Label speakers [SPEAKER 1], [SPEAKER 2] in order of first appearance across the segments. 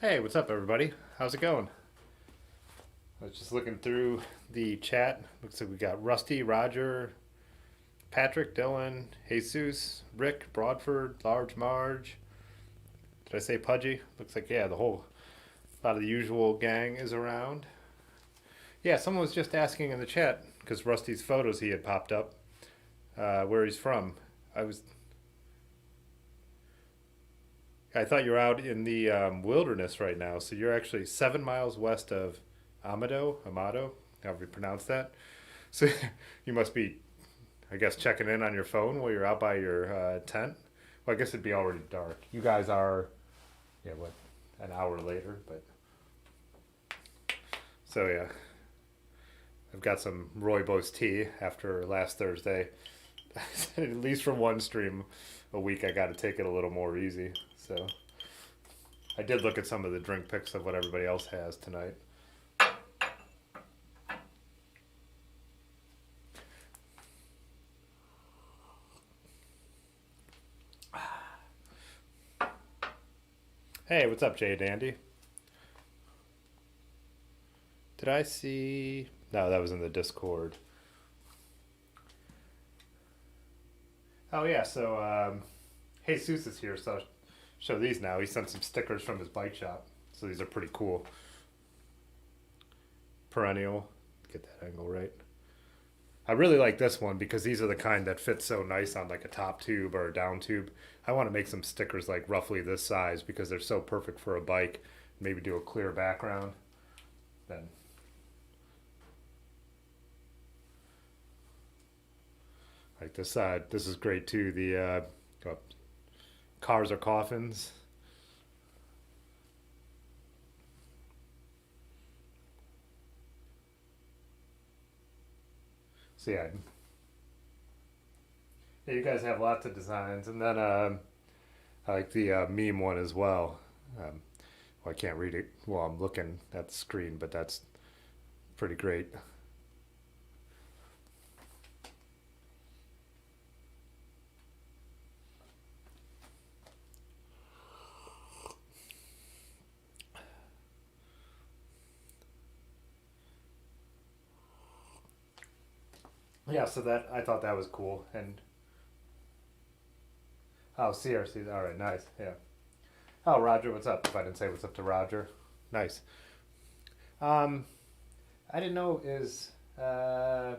[SPEAKER 1] Hey, what's up, everybody? How's it going? I was just looking through the chat. Looks like we got Rusty, Roger, Patrick, Dylan, Jesus, Rick, Broadford, Large Marge. Did I say Pudgy? Looks like, yeah, a lot of the usual gang is around. Yeah, someone was just asking in the chat, because Rusty's photos he had popped up, where he's from. I thought you were out in the wilderness right now, so you're actually 7 miles west of Amado, however you pronounce that. So you must be, I guess, checking in on your phone while you're out by your tent. Well, I guess it'd be already dark. You guys are, yeah, what, an hour later, but so yeah, I've got some rooibos tea after last Thursday. At least from one stream a week, I got to take it a little more easy. So I did look at some of the drink pics of what everybody else has tonight. Hey, what's up, Jay Dandy? Did I see? No, that was in the Discord. Oh yeah, so Jesus is here, so I'll show these now. He sent some stickers from his bike shop, so these are pretty cool. Perennial, get that angle right. I really like this one because these are the kind that fit so nice on like a top tube or a down tube. I want to make some stickers like roughly this size because they're so perfect for a bike. Maybe do a clear background. Then like this side, this is great too. The cars are coffins. So yeah, you guys have lots of designs, and then I like the meme one as well. Um, well, I can't read it while I'm looking at the screen, but that's pretty great. Yeah, so that I thought that was cool. And oh, CRC, all right, nice, yeah. Oh, Roger, what's up? If I didn't say what's up to Roger, nice. Um, I didn't know is I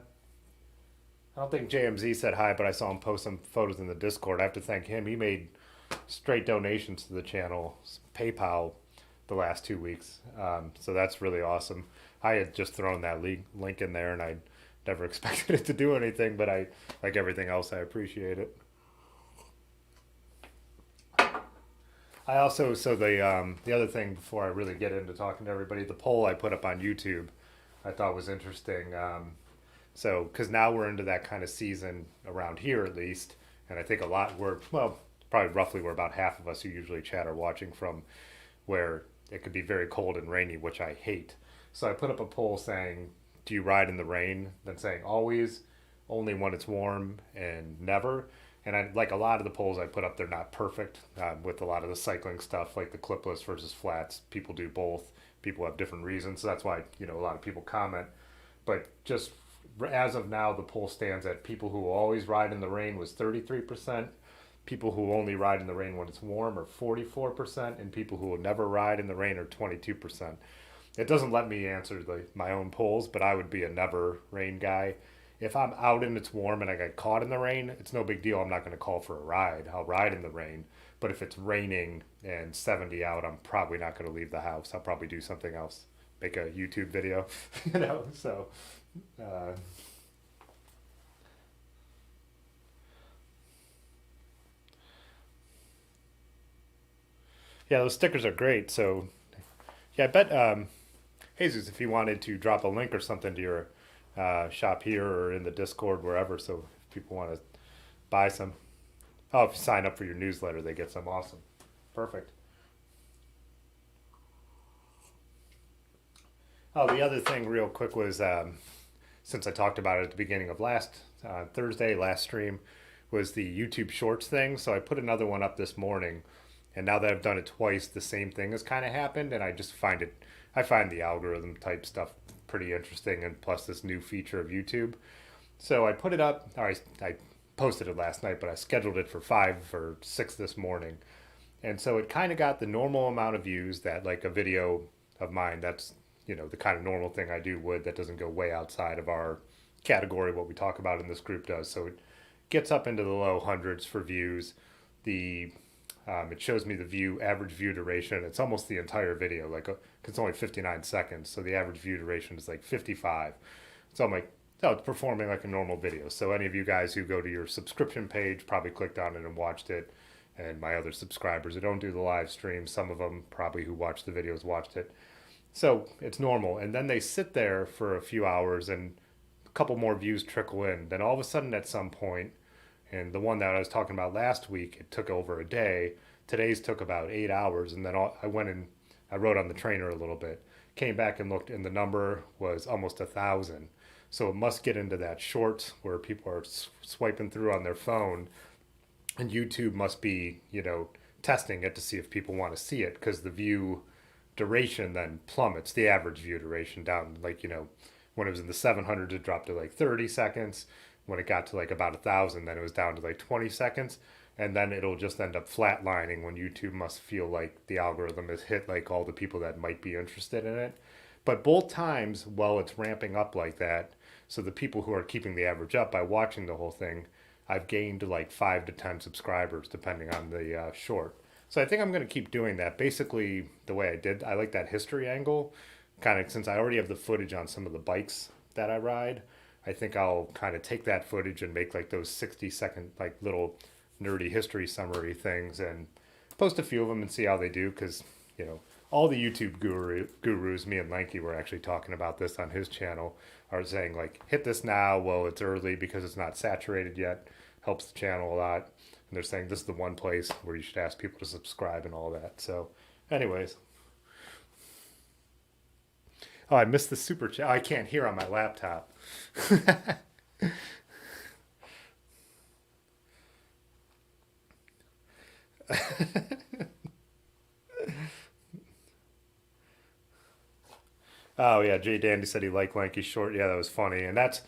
[SPEAKER 1] don't think JMZ said hi, but I saw him post some photos in the Discord. I have to thank him. He made straight donations to the channel, PayPal, the last 2 weeks. So that's really awesome. I had just thrown that link in there, and I never expected it to do anything, but I like everything else. I appreciate it. I also the other thing before I really get into talking to everybody, the poll I put up on YouTube, I thought was interesting. So because now we're into that kind of season around here at least, and I think a lot we're well probably roughly we're about half of us who usually chat are watching from where it could be very cold and rainy, which I hate. So I put up a poll saying, "Do you ride in the rain?" Then saying always, only when it's warm, and never. And I like a lot of the polls I put up. They're not perfect with a lot of the cycling stuff, like the clipless versus flats. People do both. People have different reasons. So that's why a lot of people comment. But just as of now, the poll stands at people who always ride in the rain was 33%. People who only ride in the rain when it's warm are 44%, and people who will never ride in the rain are 22%. It doesn't let me answer my own polls, but I would be a never rain guy. If I'm out and it's warm and I get caught in the rain, it's no big deal. I'm not going to call for a ride. I'll ride in the rain. But if it's raining and 70 out, I'm probably not going to leave the house. I'll probably do something else, make a YouTube video, So, uh, yeah, those stickers are great. So, yeah, I bet Jesus, if you wanted to drop a link or something to your shop here or in the Discord, wherever, so if people want to buy some. Oh, if you sign up for your newsletter, they get some. Awesome. Perfect. Oh, the other thing, real quick, was since I talked about it at the beginning of last Thursday, last stream, was the YouTube Shorts thing. So I put another one up this morning, and now that I've done it twice, the same thing has kind of happened, and I find the algorithm type stuff pretty interesting, and plus this new feature of YouTube. So I put it up. Or I posted it last night, but I scheduled it for 5 or 6 this morning, and so it kind of got the normal amount of views that like a video of mine that's the kind of normal thing I do would that doesn't go way outside of our category what we talk about in this group does. So it gets up into the low hundreds for views. The it shows me the average view duration. It's almost the entire video, like it's only 59 seconds, so the average view duration is like 55. So I'm like, oh, it's performing like a normal video. So any of you guys who go to your subscription page probably clicked on it and watched it, and my other subscribers who don't do the live stream, some of them probably who watch the videos watched it. So it's normal. And then they sit there for a few hours and a couple more views trickle in. Then all of a sudden at some point, and the one that I was talking about last week, it took over a day. Today's took about 8 hours. And then I went and I wrote on the trainer a little bit, came back and looked, and the number was almost 1,000. So it must get into that short where people are swiping through on their phone, and YouTube must be, testing it to see if people want to see it, because the view duration then plummets, the average view duration down, like, when it was in the 700s, it dropped to like 30 seconds. When it got to like about 1,000, then it was down to like 20 seconds. And then it'll just end up flatlining when YouTube must feel like the algorithm has hit like all the people that might be interested in it. But both times, while it's ramping up like that, So the people who are keeping the average up by watching the whole thing, I've gained like 5 to 10 subscribers depending on the short. So I think I'm going to keep doing that. Basically, the way I did, I like that history angle. Kind of since I already have the footage on some of the bikes that I ride, I think I'll kind of take that footage and make like those 60-second like little nerdy history summary things and post a few of them and see how they do. Because you know all the YouTube gurus, me and Lanky were actually talking about this on his channel, are saying like hit this now. Well, it's early because it's not saturated yet. Helps the channel a lot. And they're saying this is the one place where you should ask people to subscribe and all that. So, anyways. Oh, I missed the super chat. I can't hear on my laptop. Oh yeah, Jay Dandy said he liked Lanky's short. Yeah, that was funny, and that's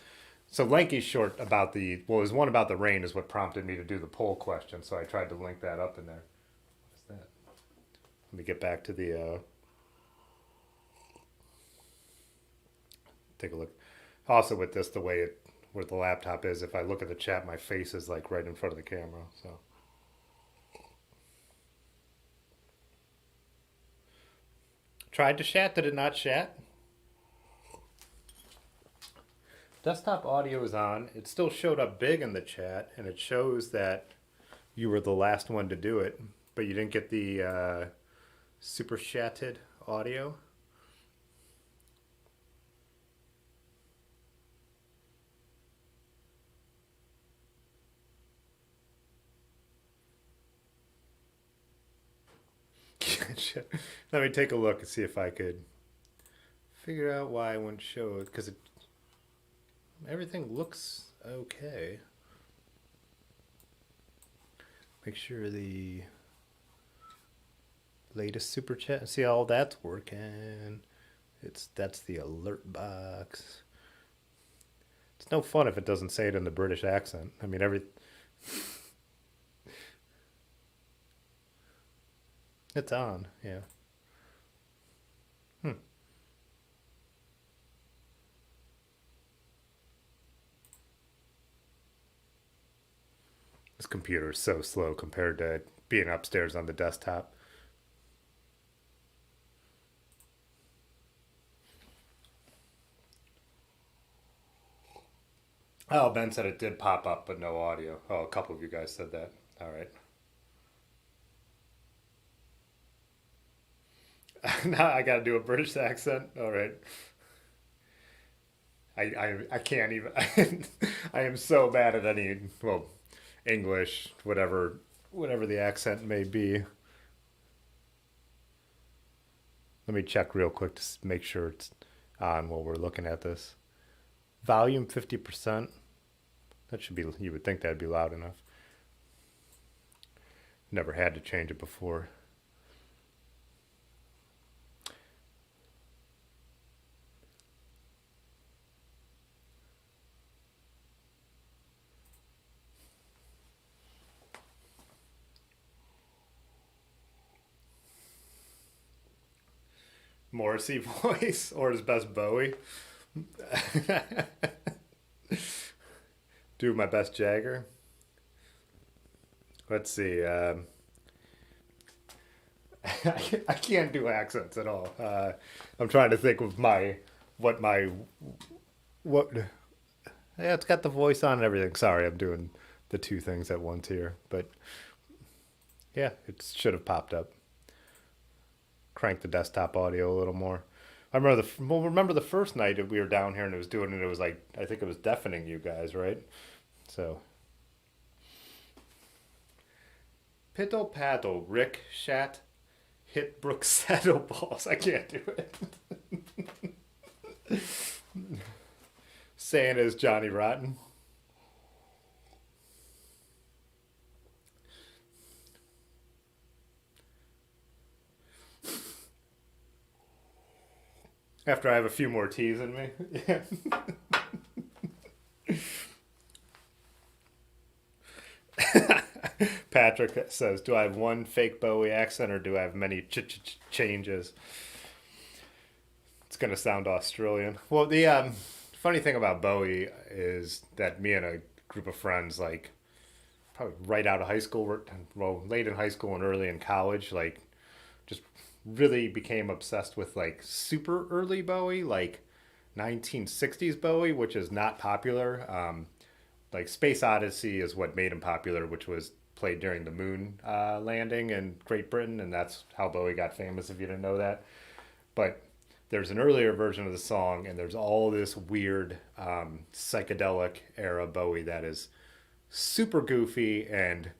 [SPEAKER 1] so Lanky's short about the well, his one about the rain is what prompted me to do the poll question. So I tried to link that up in there. What's that? Let me get back to the. Take a look. Also, with this, the way it where the laptop is, if I look at the chat, my face is like right in front of the camera. So tried to chat, did it not chat? Desktop audio is on. It still showed up big in the chat, and it shows that you were the last one to do it, but you didn't get the super chatted audio. Let me take a look and see if I could figure out why I wouldn't show it, because everything looks okay. Make sure the latest super chat. See how that's working. That's the alert box. It's no fun if it doesn't say it in the British accent. I mean, it's on, yeah. Hmm. This computer is so slow compared to being upstairs on the desktop. Oh, Ben said it did pop up, but no audio. Oh, a couple of you guys said that. All right. Now I got to do a British accent. All right. I can't even. I am so bad at any well English whatever the accent may be. Let me check real quick to make sure it's on while we're looking at this. Volume 50%. That should be. You would think that'd be loud enough. Never had to change it before. Morrissey voice or his best Bowie. Do my best Jagger. Let's see. I can't do accents at all. I'm trying to think of what my what. Yeah, it's got the voice on and everything. Sorry, I'm doing the two things at once here, but yeah, it should have popped up. Crank the desktop audio a little more. Remember the first night that we were down here and it was doing it. It was like I think it was deafening you guys, right? So Piddle paddle, Rick Shat, hit Brooks saddle balls. I can't do it. Saying as Johnny Rotten. After I have a few more teas in me. Yeah. Patrick says, "Do I have one fake Bowie accent, or do I have many changes?" It's gonna sound Australian. Well, the funny thing about Bowie is that me and a group of friends, like probably right out of high school, well, late in high school and early in college, like just really became obsessed with like super early Bowie, like 1960s Bowie, which is not popular. Like Space Odyssey is what made him popular, which was played during the moon landing in Great Britain, and that's how Bowie got famous. If you didn't know that, but there's an earlier version of the song, and there's all this weird psychedelic era Bowie that is super goofy and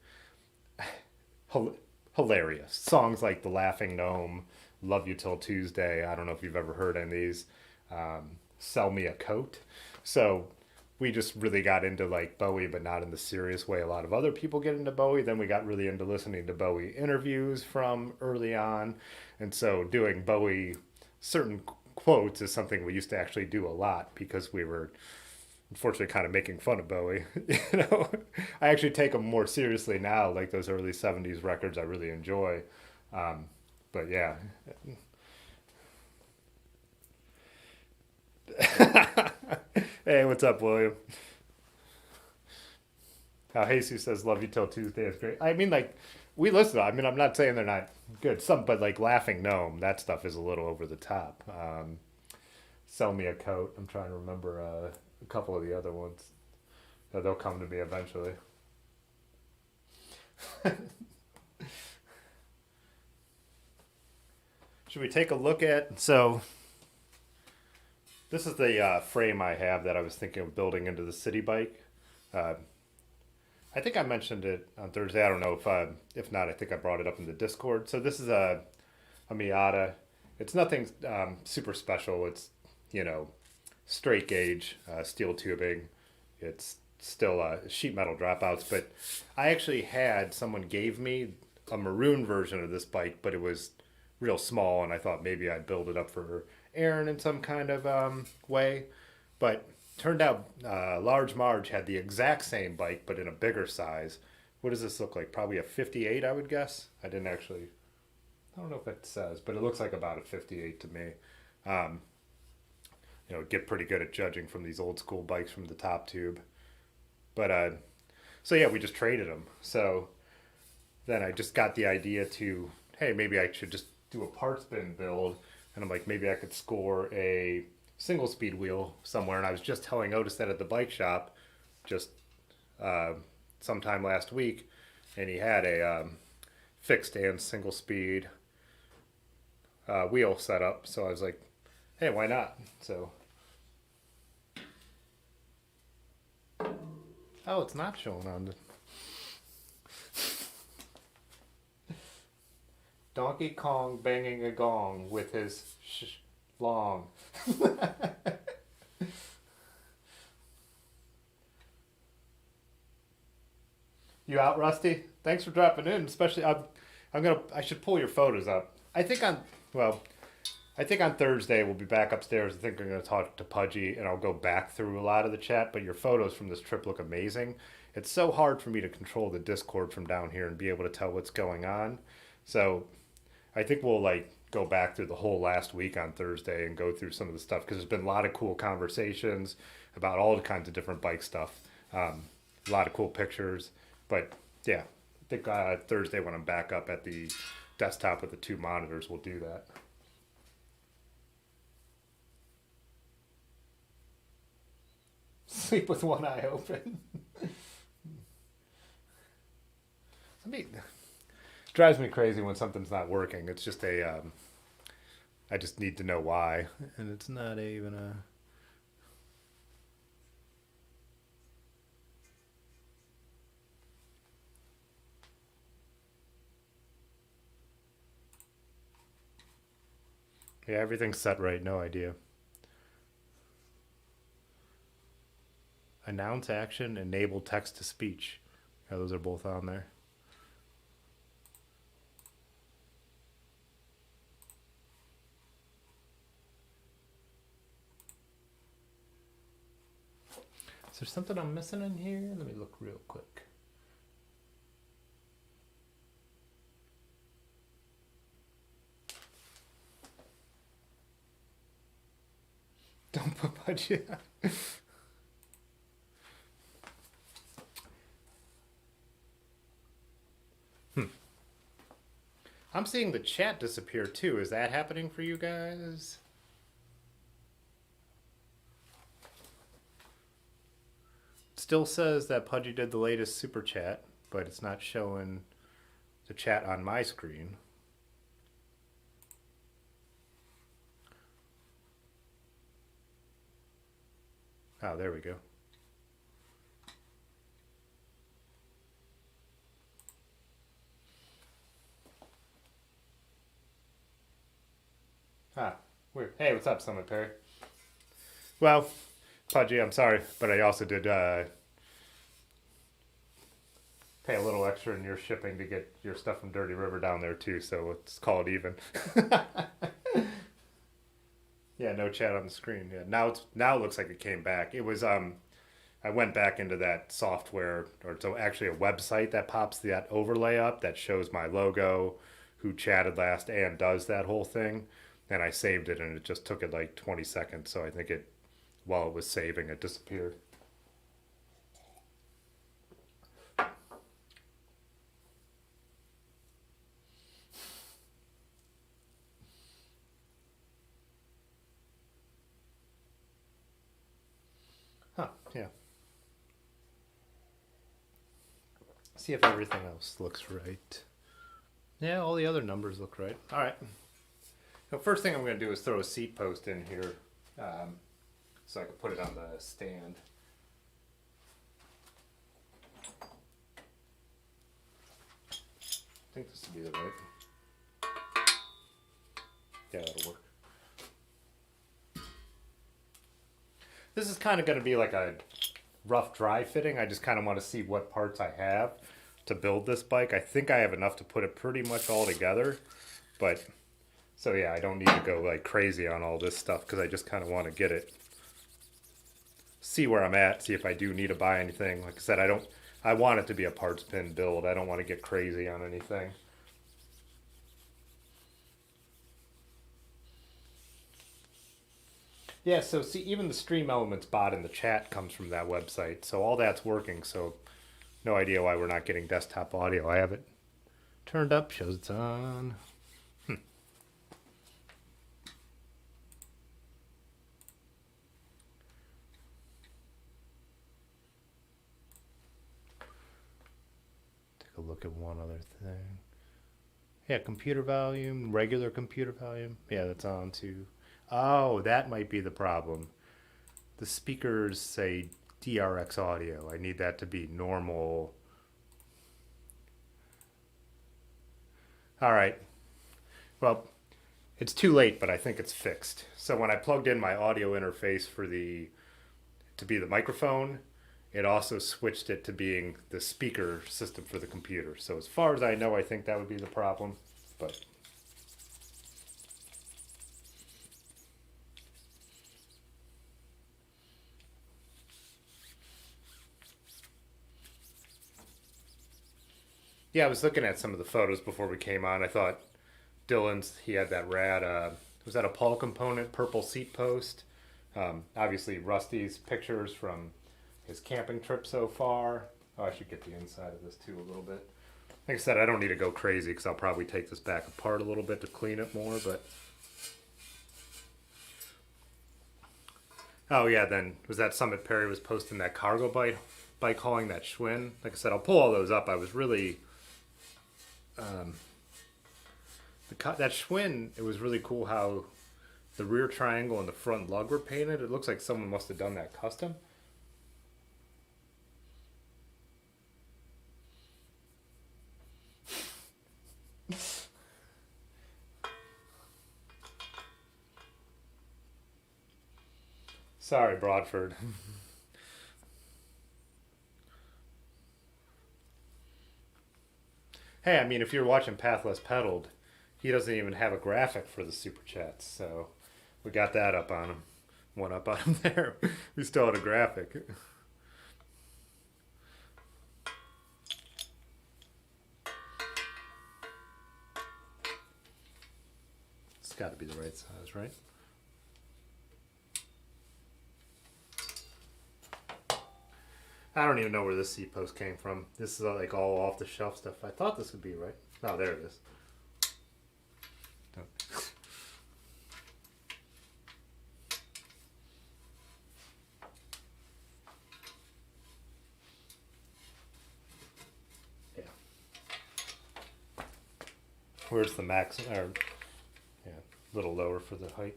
[SPEAKER 1] hilarious. Songs like "The Laughing Gnome," "Love You Till Tuesday." I don't know if you've ever heard any of these. "Sell Me a Coat." So we just really got into like Bowie, but not in the serious way a lot of other people get into Bowie. Then we got really into listening to Bowie interviews from early on. And so doing Bowie certain quotes is something we used to actually do a lot because we were unfortunately kind of making fun of Bowie. You know, I actually take him more seriously now, like those early 70s records I really enjoy. Um, but yeah. Hey, what's up, William? How Jesus says "Love You Till Tuesday" is great. I mean, like we listen. I mean, I'm not saying they're not good. Some, but like "Laughing Gnome," that stuff is a little over the top. "Sell Me a Coat." I'm trying to remember a couple of the other ones. They'll come to me eventually. Should we take a look at? So this is the frame I have that I was thinking of building into the city bike. Uh, I think I mentioned it on Thursday. I don't know if not. I think I brought it up in the Discord. So this is a Miyata. It's nothing super special. It's you know straight gauge steel tubing. It's still sheet metal dropouts. But I actually had someone gave me a maroon version of this bike, but it was real small, and I thought maybe I'd build it up for Aaron in some kind of way. But turned out Large Marge had the exact same bike, but in a bigger size. What does this look like? Probably a 58, I would guess. I didn't actually. I don't know if it says, but it looks like about a 58 to me. Um, get pretty good at judging from these old school bikes from the top tube. But so yeah, we just traded them. So then I just got the idea to, hey, maybe I should just do a parts bin build. And I'm like, maybe I could score a single speed wheel somewhere. And I was just telling Otis that at the bike shop just uh, sometime last week. And he had a fixed and single speed wheel set up. So I was like, hey, why not? So, oh, it's not showing on the Donkey Kong banging a gong with his long. You out, Rusty? Thanks for dropping in. Especially, I should pull your photos up. Well, I think on Thursday we'll be back upstairs. I think I'm gonna talk to Pudgy and I'll go back through a lot of the chat. But your photos from this trip look amazing. It's so hard for me to control the Discord from down here and be able to tell what's going on. So I think we'll like go back through the whole last week on Thursday and go through some of the stuff because there's been a lot of cool conversations about all the kinds of different bike stuff. A lot of cool pictures, but yeah, I think Thursday when I'm back up at the desktop with the two monitors, we'll do that. Sleep with one eye open. I mean, drives me crazy when something's not working. It's just I just need to know why, and it's not even a. Yeah, everything's set right. No idea. Announce action, enable text to speech. Yeah, those are both on there. Is there something I'm missing in here? Let me look real quick. Don't put Pudgy. I'm seeing the chat disappear too. Is that happening for you guys? Still says that Pudgy did the latest super chat, but it's not showing the chat on my screen. Oh, there we go. Ah, weird. Hey, what's up, Summit Perry? Well, Pudgy, I'm sorry, but I also did pay a little extra in your shipping to get your stuff from Dirty River down there too, so let's call it even. Yeah, no chat on the screen. Yeah, now it looks like it came back. It was I went back into that software, or it's actually a website that pops that overlay up that shows my logo, who chatted last, and does that whole thing. And I saved it, and it just took it like 20 seconds. So I think while it was saving, it disappeared. Huh, yeah. See if everything else looks right. Yeah, all the other numbers look right. All right. The first thing I'm going to do is throw a seat post in here so I can put it on the stand. I think this would be the right. Yeah, that'll work. This is kind of going to be like a rough dry fitting. I just kind of want to see what parts I have to build this bike. I think I have enough to put it pretty much all together, but so yeah, I don't need to go like crazy on all this stuff because I just kind of want to get it, see where I'm at, see if I do need to buy anything. Like I said, I want it to be a parts pin build. I don't want to get crazy on anything. Yeah, so see, even the Stream Elements bot in the chat comes from that website. So all that's working, so no idea why we're not getting desktop audio. I have it turned up, shows it's on. Take a look at one other thing. Yeah, computer volume, regular computer volume. Yeah, that's on too. Oh, that might be the problem. The speakers say DRX audio. I need that to be normal. All right. Well, it's too late, but I think it's fixed. So when I plugged in my audio interface to be the microphone, it also switched it to being the speaker system for the computer. So as far as I know, I think that would be the problem, but yeah, I was looking at some of the photos before we came on. I thought he had that rad, was that a Paul component, purple seat post? Obviously, Rusty's pictures from his camping trip so far. Oh, I should get the inside of this too a little bit. Like I said, I don't need to go crazy because I'll probably take this back apart a little bit to clean it more, but... Oh yeah, then was that Summit Perry was posting that cargo bike hauling that Schwinn. Like I said, I'll pull all those up. I was really... that Schwinn, it was really cool how the rear triangle and the front lug were painted. It looks like someone must have done that custom. Sorry, Broadford. Hey, I mean, if you're watching Pathless Pedaled, he doesn't even have a graphic for the super chats, so we got that up on him. One up on him there. We still had a graphic. It's got to be the right size, right? I don't even know where this seat post came from. This is like all off the shelf stuff. I thought this would be right. Oh, there it is. Yeah. Where's the max? Or yeah, a little lower for the height.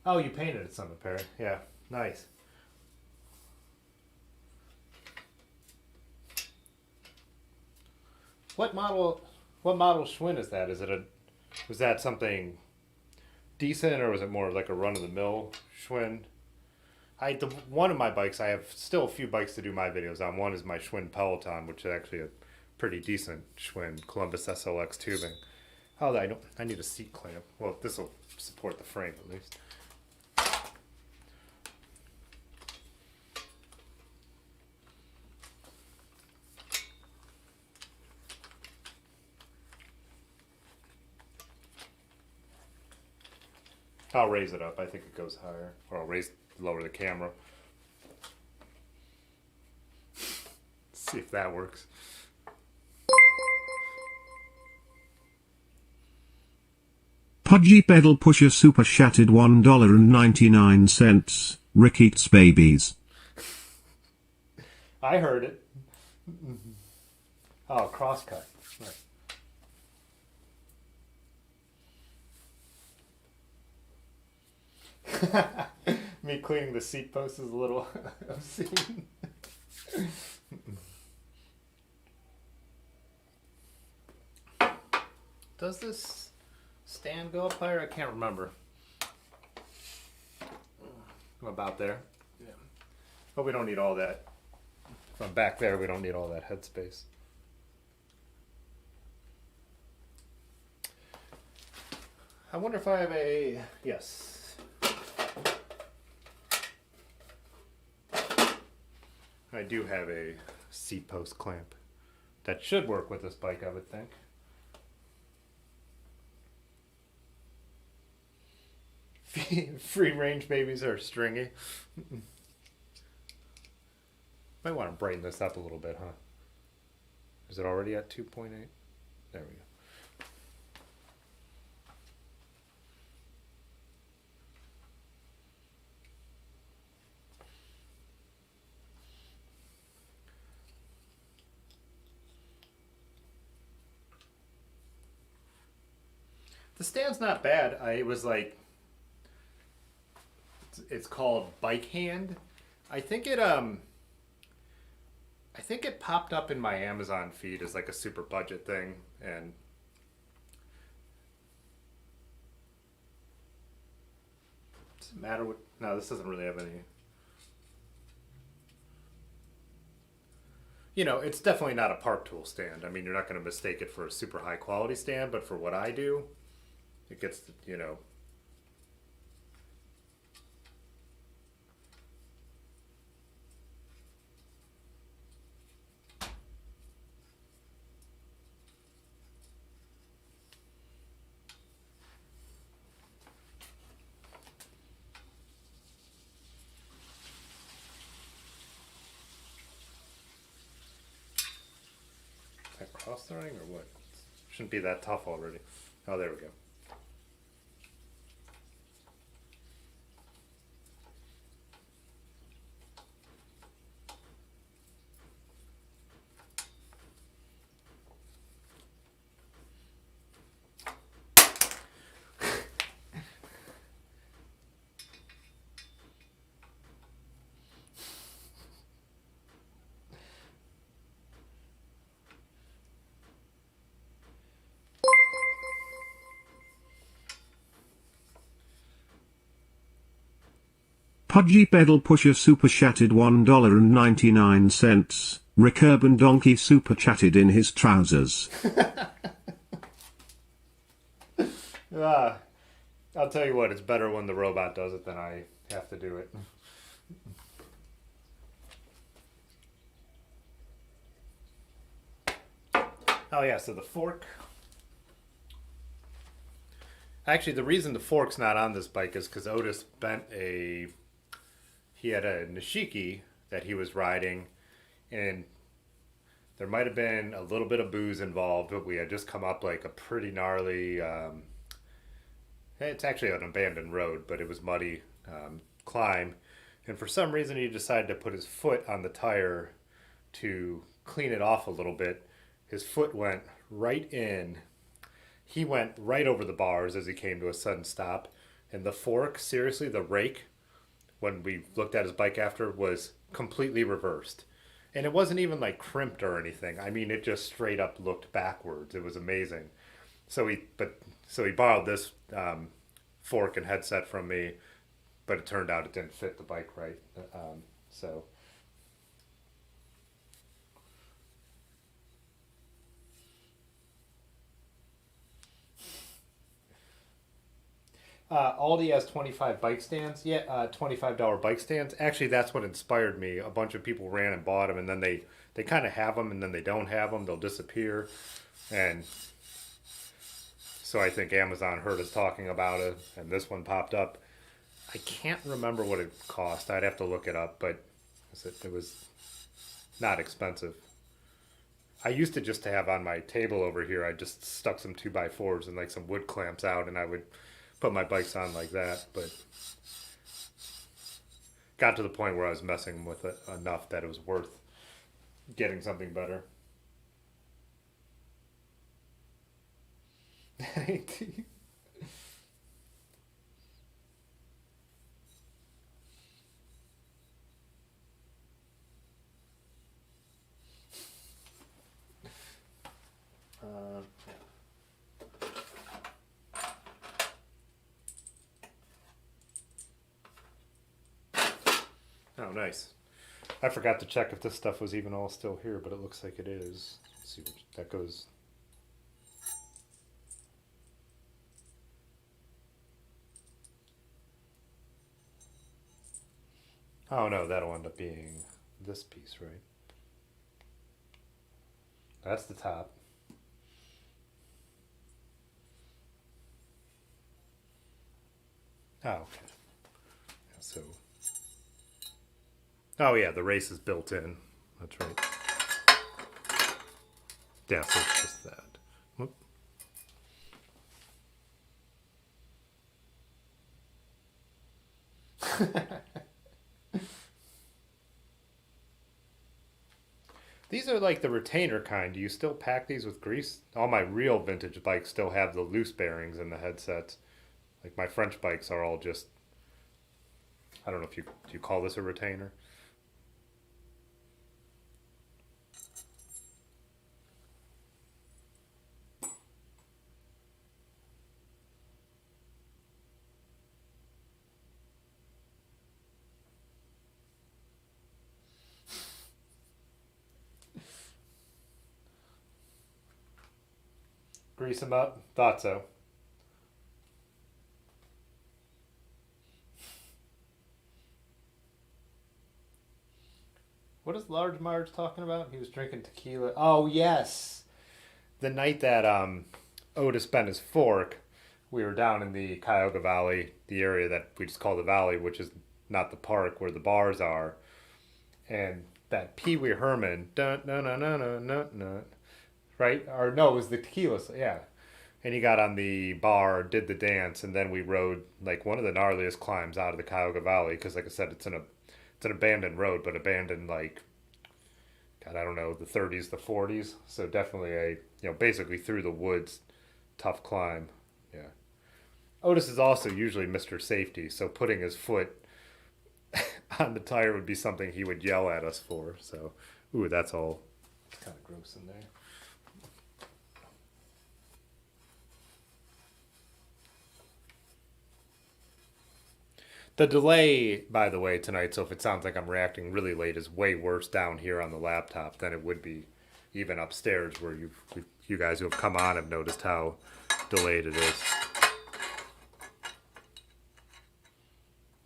[SPEAKER 1] Oh, you painted it something, Perry. Yeah, nice. What model? What model Schwinn is that? Is it a? Was that something decent, or was it more like a run of the mill Schwinn? One of my bikes. I have still a few bikes to do my videos on. One is my Schwinn Peloton, which is actually a pretty decent Schwinn Columbus SLX tubing. Oh, I need a seat clamp. Well, this will support the frame at least. I'll raise it up. I think it goes higher. Or I'll lower the camera. See if that works.
[SPEAKER 2] Pudgy Pedal Pusher Super Shattered $1.99. Rick Eats Babies.
[SPEAKER 1] I heard it. Oh, crosscut. Right. Me cleaning the seat post is a little obscene. Does this stand go up higher? I can't remember. I'm about there. Yeah. But we don't need all that. From back there, we don't need all that headspace. I wonder if I have a... Yes. I do have a seat post clamp. That should work with this bike, I would think. Free range babies are stringy. Might want to brighten this up a little bit, huh? Is it already at 2.8? There we go. The stand's not bad. It was like, it's called Bike Hand. I think it popped up in my Amazon feed as like a super budget thing, and does it matter what? No, this doesn't really have any. You know, it's definitely not a park tool stand. I mean, you're not going to mistake it for a super high quality stand, but for what I do, it gets, you know. Is that cross throwing or what? Shouldn't be that tough already. Oh, there we go.
[SPEAKER 2] Pudgy Pedal Pusher Super Shattered $1.99. Rick Urban Donkey Super Chatted in his trousers.
[SPEAKER 1] I'll tell you what, it's better when the robot does it than I have to do it. Oh yeah, so the fork. Actually, the reason the fork's not on this bike is because Otis bent he had a Nishiki that he was riding, and there might have been a little bit of booze involved, but we had just come up like a pretty gnarly. It's actually an abandoned road, but it was muddy climb, and for some reason he decided to put his foot on the tire to clean it off a little bit. His foot went right in. He went right over the bars as he came to a sudden stop, and the fork, seriously, the rake, when we looked at his bike after, was completely reversed. And it wasn't even like crimped or anything. I mean, it just straight up looked backwards. It was amazing. So he borrowed this fork and headset from me, but it turned out it didn't fit the bike right. So Aldi has 25 bike stands. Yeah, $25 bike stands. Actually, that's what inspired me. A bunch of people ran and bought them, and then they kind of have them, and then they don't have them. They'll disappear, and so I think Amazon heard us talking about it, and this one popped up. I can't remember what it cost. I'd have to look it up, but it was not expensive. I used to just to have on my table over here. I just stuck some 2x4s and like some wood clamps out, and I would put my bikes on like that. But got to the point where I was messing with it enough that it was worth getting something better. uh, oh, nice. I forgot to check if this stuff was even all still here, but it looks like it is. Let's see which that goes. Oh no, that'll end up being this piece, right? That's the top. Oh, okay. Yeah, so, oh yeah, the race is built in. That's right. Yeah, so it's just that. Whoop. These are like the retainer kind. Do you still pack these with grease? All my real vintage bikes still have the loose bearings in the headsets. Like my French bikes are all just. I don't know if you call this a retainer. Grease them up. Thought so. What is Large Marge talking about? He was drinking tequila. Oh yes, the night that Otis bent his fork, we were down in the Cuyahoga Valley, the area that we just call the valley, which is not the park where the bars are, and that Pee Wee Herman, dun dun dun dun dun dun, dun, right? Or no, it was the tequila. Yeah, and he got on the bar, did the dance, and then we rode like one of the gnarliest climbs out of the Cuyahoga Valley because, like I said, it's an abandoned road, but abandoned like God, I don't know, the 30s, the 40s. So definitely basically through the woods, tough climb. Yeah. Otis is also usually Mr. Safety, so putting his foot on the tire would be something he would yell at us for. So, ooh, that's all kind of gross in there. The delay, by the way, tonight, so if it sounds like I'm reacting really late, is way worse down here on the laptop than it would be even upstairs where you guys who have come on have noticed how delayed it is.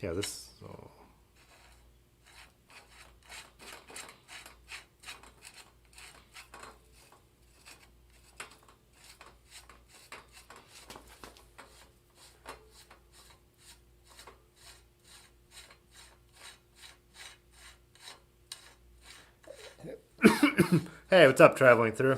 [SPEAKER 1] Yeah, this. Oh. Hey, what's up, traveling through?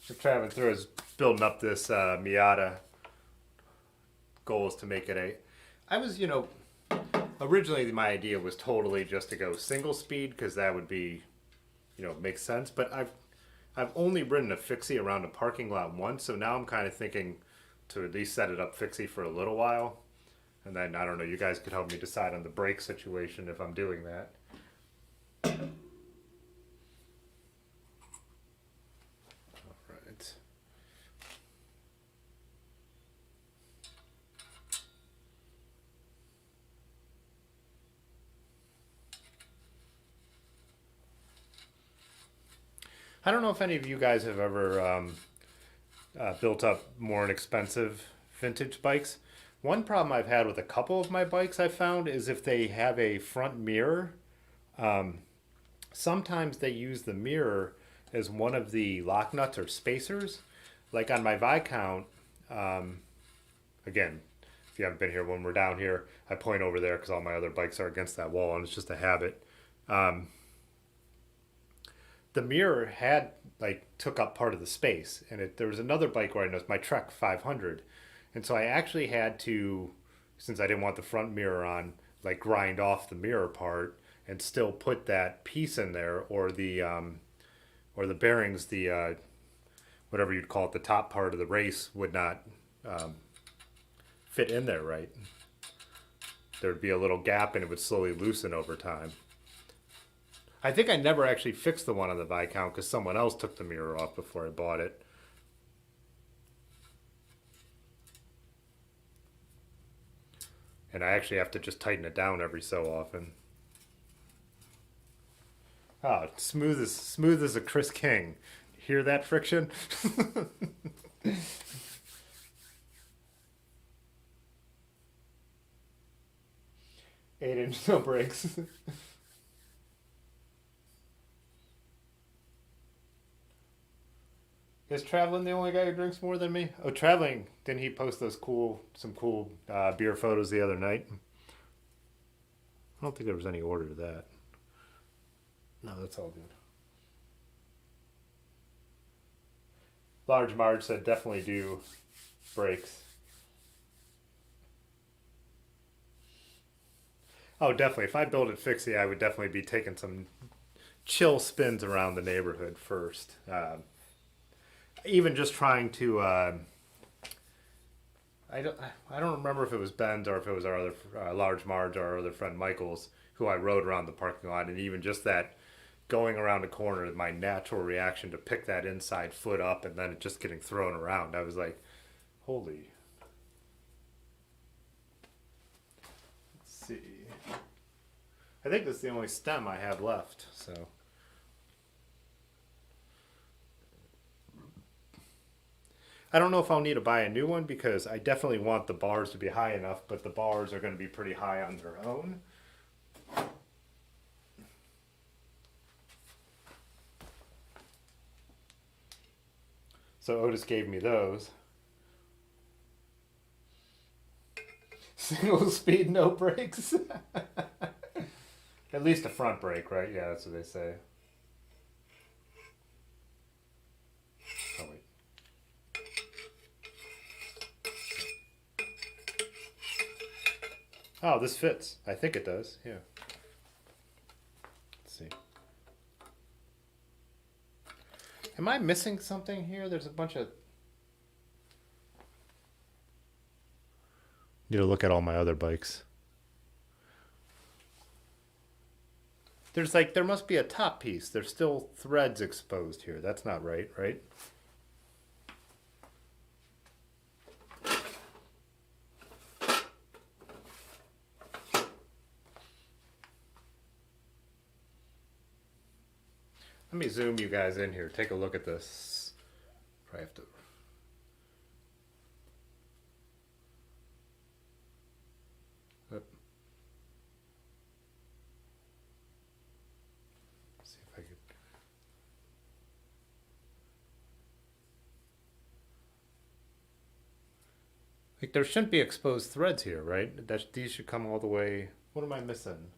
[SPEAKER 1] So traveling through is building up this Miyata. Goal is to make it a. I was, originally my idea was totally just to go single speed because that would be, make sense. But I've only ridden a fixie around a parking lot once, so now I'm kind of thinking to at least set it up fixie for a little while, and then I don't know. You guys could help me decide on the brake situation if I'm doing that. Right. I don't know if any of you guys have ever built up more inexpensive vintage bikes. One problem I've had with a couple of my bikes I found is if they have a front mirror, sometimes they use the mirror as one of the lock nuts or spacers. Like on my Viscount, again, if you haven't been here, when we're down here, I point over there because all my other bikes are against that wall and it's just a habit. The mirror had took up part of the space, and there was another bike where I noticed my Trek 500, and so I actually had to, since I didn't want the front mirror on, grind off the mirror part and still put that piece in there, or the bearings, the whatever you'd call it, the top part of the race would not fit in there right. There'd be a little gap, and it would slowly loosen over time. I think I never actually fixed the one on the Viscount because someone else took the mirror off before I bought it. And I actually have to just tighten it down every so often. Oh, smooth as a Chris King. Hear that friction? 8-inch no brakes. Is traveling the only guy who drinks more than me? Oh, traveling! Didn't he post some cool beer photos the other night? I don't think there was any order to that. No, that's all good. Large Marge said definitely do brakes. Oh, definitely. If I build it fixie, I would definitely be taking some chill spins around the neighborhood first. Even just trying to. I don't. I don't remember if it was Ben's or if it was our other Large Marge or our other friend Michael's who I rode around the parking lot, and even just that going around a corner, my natural reaction to pick that inside foot up and then it just getting thrown around. I was like, holy. Let's see. I think that's the only stem I have left. So. I don't know if I'll need to buy a new one because I definitely want the bars to be high enough, but the bars are going to be pretty high on their own. So Otis gave me those. Single speed, no brakes. At least a front brake, right? Yeah, that's what they say. Oh, wait. Oh, this fits. I think it does. Yeah. Let's see. Am I missing something here? There's a bunch of. Need to look at all my other bikes. There must be a top piece. There's still threads exposed here. That's not right, right? Let me zoom you guys in here. Take a look at this. Probably have to. Like there shouldn't be exposed threads here, right? These should come all the way. What am I missing?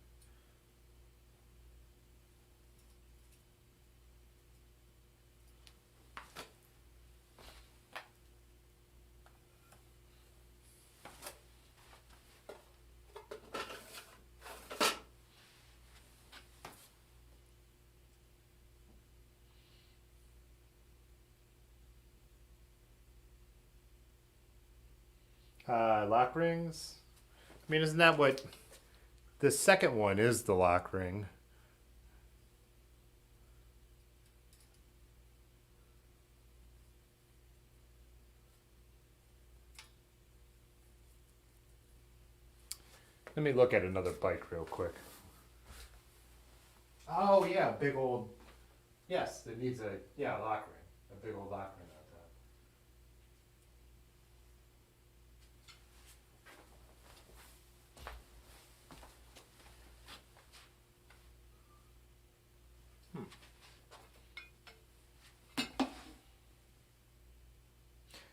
[SPEAKER 1] Lock rings. I mean, isn't that what the second one is? The lock ring. Let me look at another bike real quick. Oh yeah, big old. Yes, it needs a lock ring. A big old lock ring on top.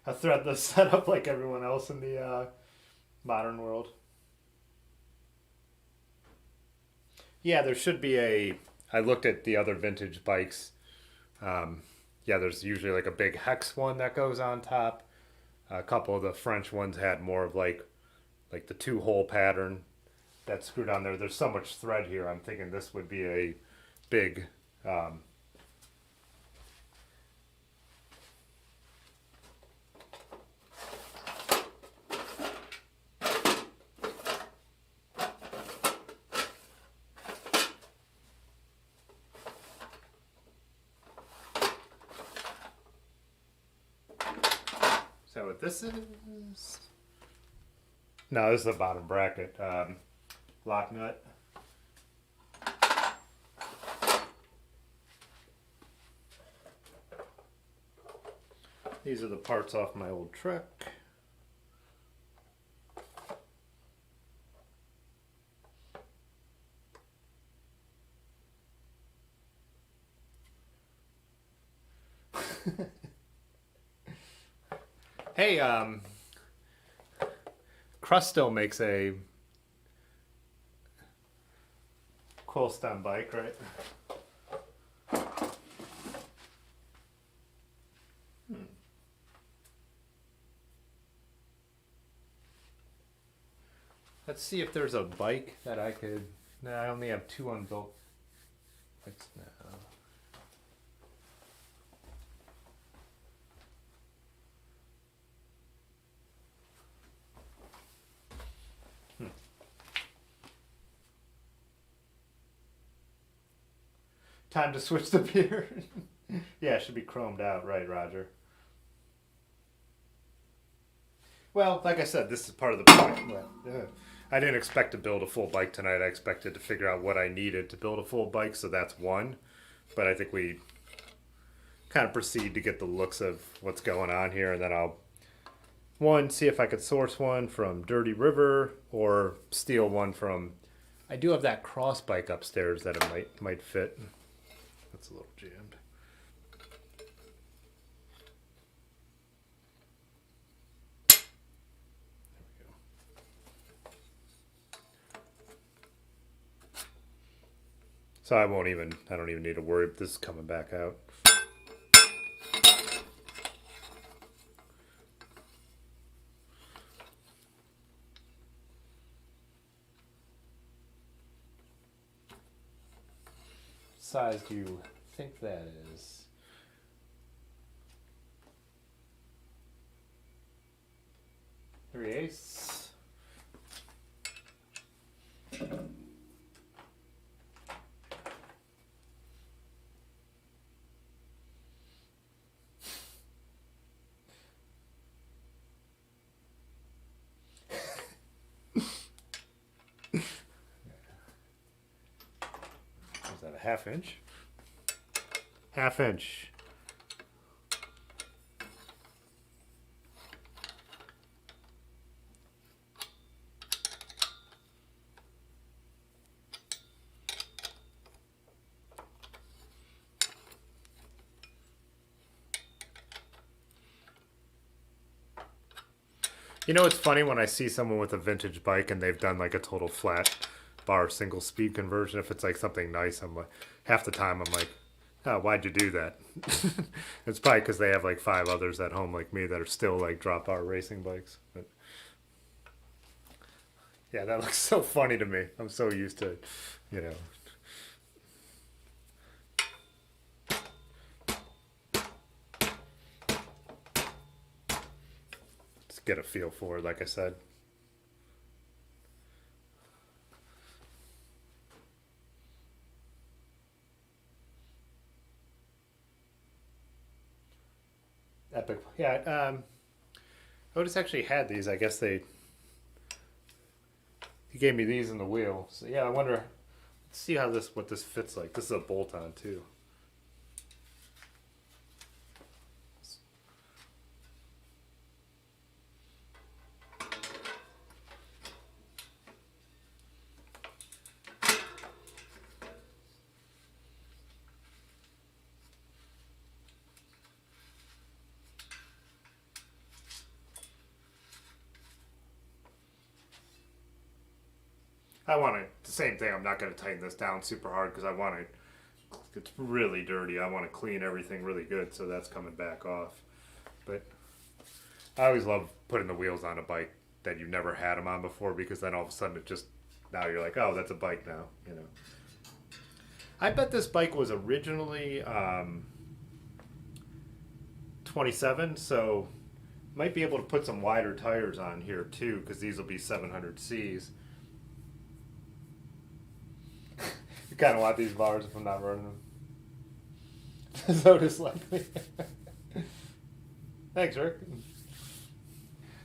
[SPEAKER 1] A threadless setup like everyone else in the modern world. Yeah, there should be a. I looked at the other vintage bikes. Yeah, there's usually like a big hex one that goes on top. A couple of the French ones had more of like the two hole pattern that's screwed on there. There's so much thread here. I'm thinking this would be a big. Um, is that what this is? No, this is the bottom bracket. Lock nut. These are the parts off my old truck. Hey, Crust still makes a coil stem bike, right? Let's see if there's a bike that I could. No, I only have two unbuilt bikes now. Time to switch the beard. Yeah, it should be chromed out, right, Roger? Well, like I said, this is part of the point. I didn't expect to build a full bike tonight. I expected to figure out what I needed to build a full bike, so that's one. But I think we kind of proceed to get the looks of what's going on here, and then I'll see if I could source one from Dirty River or steal one from. I do have that cross bike upstairs that it might fit. That's a little jammed. So I don't even need to worry if this is coming back out. Size do you think that is? Three-eighths. Is that a half inch? Half inch. You know, it's funny when I see someone with a vintage bike and they've done like a total flat bar single speed conversion. If it's like something nice, I'm like, half the time I'm like, oh, why'd you do that? It's probably because they have like 5 others at home like me that are still like drop bar racing bikes. But yeah, that looks so funny to me. I'm so used to, you know. Just get a feel for it, like I said. Epic. Yeah, Otis actually had these. I guess he gave me these in the wheel. So yeah, I wonder. Let's see how what this fits like. This is a bolt on too. I want to, the same thing, I'm not going to tighten this down super hard because I want to, it's really dirty. I want to clean everything really good, so that's coming back off. But I always love putting the wheels on a bike that you've never had them on before, because then all of a sudden it just, now you're like, oh, that's a bike now, you know. I bet this bike was originally 27, so might be able to put some wider tires on here too, because these will be 700Cs. You kind of want these bars if I'm not running them. So just like me. Thanks, Rick.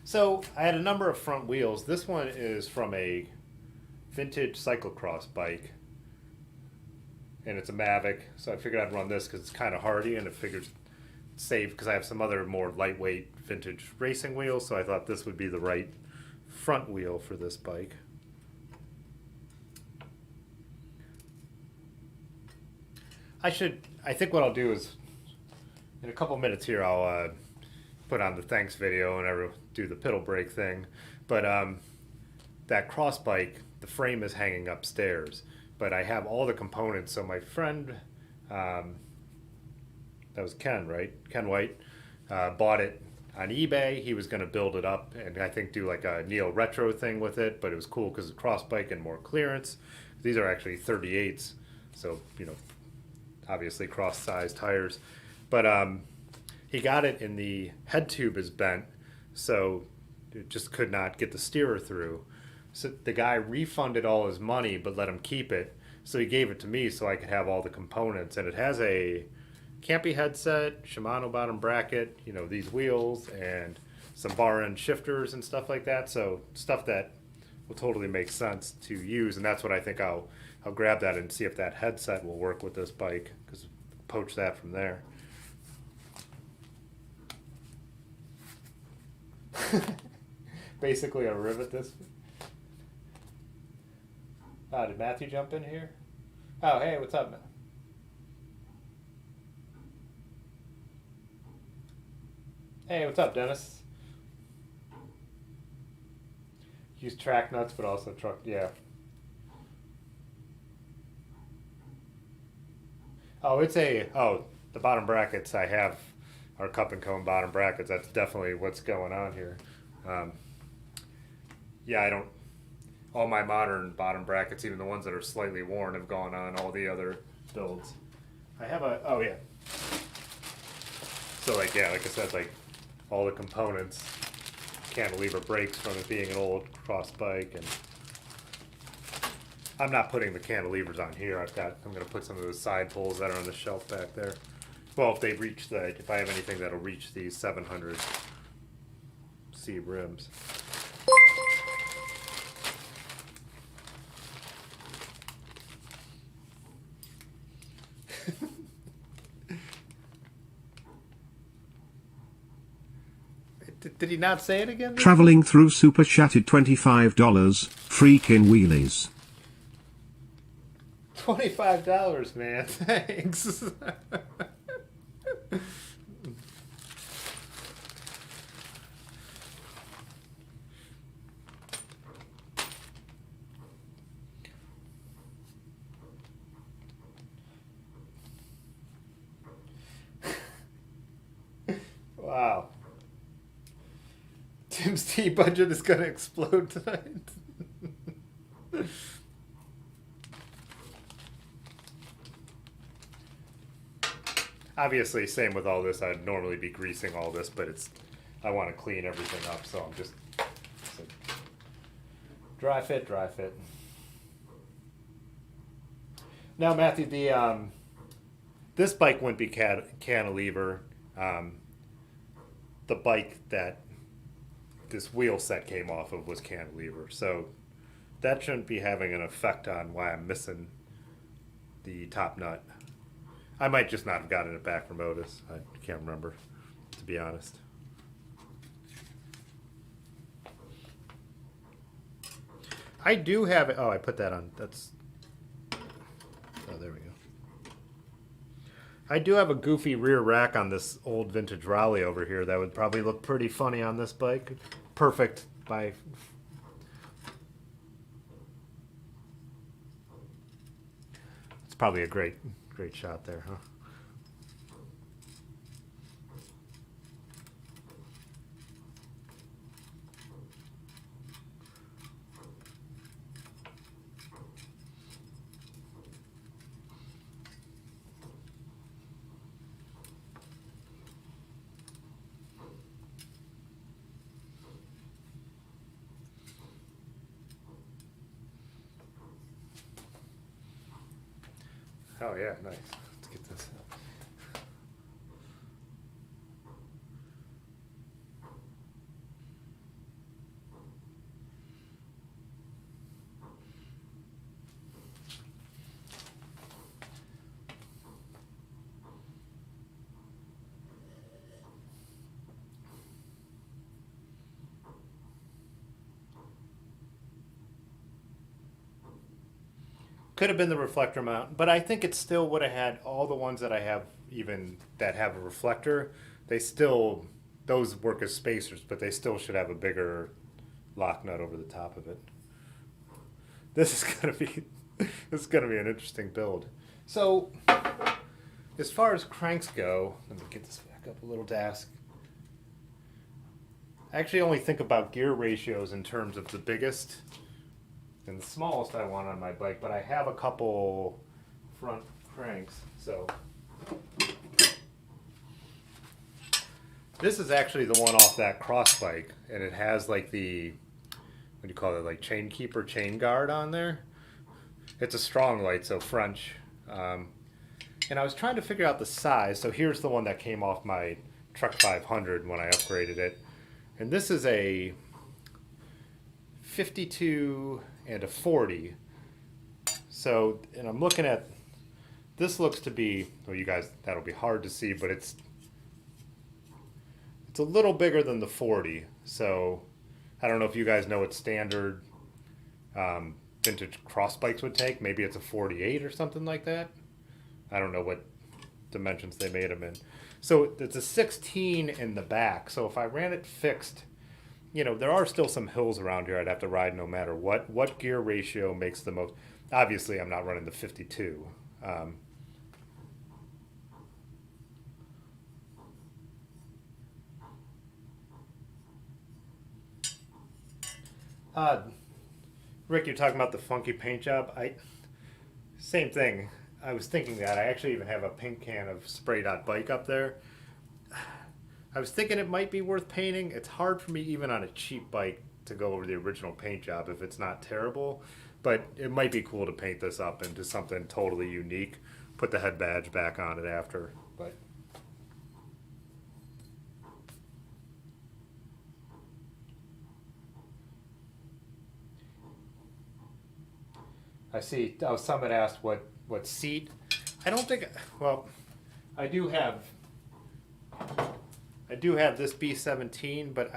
[SPEAKER 1] So I had a number of front wheels. This one is from a vintage cyclocross bike, and it's a Mavic. So I figured I'd run this because it's kind of hardy, and it figures safe because I have some other more lightweight vintage racing wheels. So I thought this would be the right front wheel for this bike. I think what I'll do is, in a couple minutes here, I'll put on the thanks video and do the pedal brake thing. But that cross bike, the frame is hanging upstairs. But I have all the components. So my friend, that was Ken, right? Ken White, bought it on eBay. He was going to build it up and I think do like a neo retro thing with it. But it was cool because it's a cross bike and more clearance. These are actually 38s. So, you know, obviously cross-sized tires, but he got it and the head tube is bent, so it just could not get the steerer through. So the guy refunded all his money but let him keep it, so he gave it to me so I could have all the components. And it has a Campy headset, Shimano bottom bracket, you know, these wheels and some bar end shifters and stuff like that, so stuff that will totally make sense to use. And that's what I think I'll grab that and see if that headset will work with this bike, because poach that from there. Basically a rivet this. Oh, did Matthew jump in here? Oh, hey, what's up, man? Hey, what's up, Dennis? Use track nuts, but also truck, yeah. Oh, the bottom brackets I have are cup and cone bottom brackets. That's definitely what's going on here. Um, yeah, all my modern bottom brackets, even the ones that are slightly worn, have gone on all the other builds. Oh yeah. So like I said, like all the components, cantilever brakes from it being an old cross bike, and I'm not putting the cantilevers on here. I'm going to put some of those side poles that are on the shelf back there. Well, if I have anything that'll reach these 700C rims. Did he not say it again?
[SPEAKER 2] Traveling through super chatted $25, freaking wheelies.
[SPEAKER 1] $25, man. Thanks. Wow. Tim's tea budget is gonna explode tonight. Obviously, same with all this. I'd normally be greasing all this, but I want to clean everything up, so I'm just so, dry fit, dry fit. Now, Matthew, this bike wouldn't be cantilever. The bike that this wheel set came off of was cantilever, so that shouldn't be having an effect on why I'm missing the top nut. I might just not have gotten it back from Otis. I can't remember, to be honest. I do have it. Oh, I put that on. That's. Oh, there we go. I do have a goofy rear rack on this old vintage Raleigh over here that would probably look pretty funny on this bike. Perfect by. It's probably a great shot there, huh? Oh yeah, nice. Let's get this. Could have been the reflector mount, but I think it still would have had all the ones that I have, even that have a reflector. They still, those work as spacers, but they still should have a bigger lock nut over the top of it. This is gonna be, this is gonna be an interesting build. So, as far as cranks go, let me get this back up a little, Dask. I actually only think about gear ratios in terms of the biggest and the smallest I want on my bike, but I have a couple front cranks. So this is actually the one off that cross bike, and it has like the, what do you call it, like chain keeper, chain guard on there. It's a strong light, so French. And I was trying to figure out the size. So here's the one that came off my Truck 500 when I upgraded it. And this is a 52 and a 40. So, and I'm looking at, this looks to be, well, you guys, that'll be hard to see, but it's a little bigger than the 40. So I don't know if you guys know what standard vintage cross bikes would take. Maybe it's a 48 or something like that. I don't know what dimensions they made them in. So it's a 16 in the back. So if I ran it fixed, you know, there are still some hills around here I'd have to ride no matter what. What gear ratio makes the most? Obviously, I'm not running the 52. Rick, you're talking about the funky paint job. Same thing. I was thinking that. I actually even have a pink can of spray dot bike up there. I was thinking it might be worth painting. It's hard for me even on a cheap bike to go over the original paint job if it's not terrible, but it might be cool to paint this up into something totally unique. Put the head badge back on it after, but I see. Oh, someone asked what seat. I don't think. Well, I do have this B17, but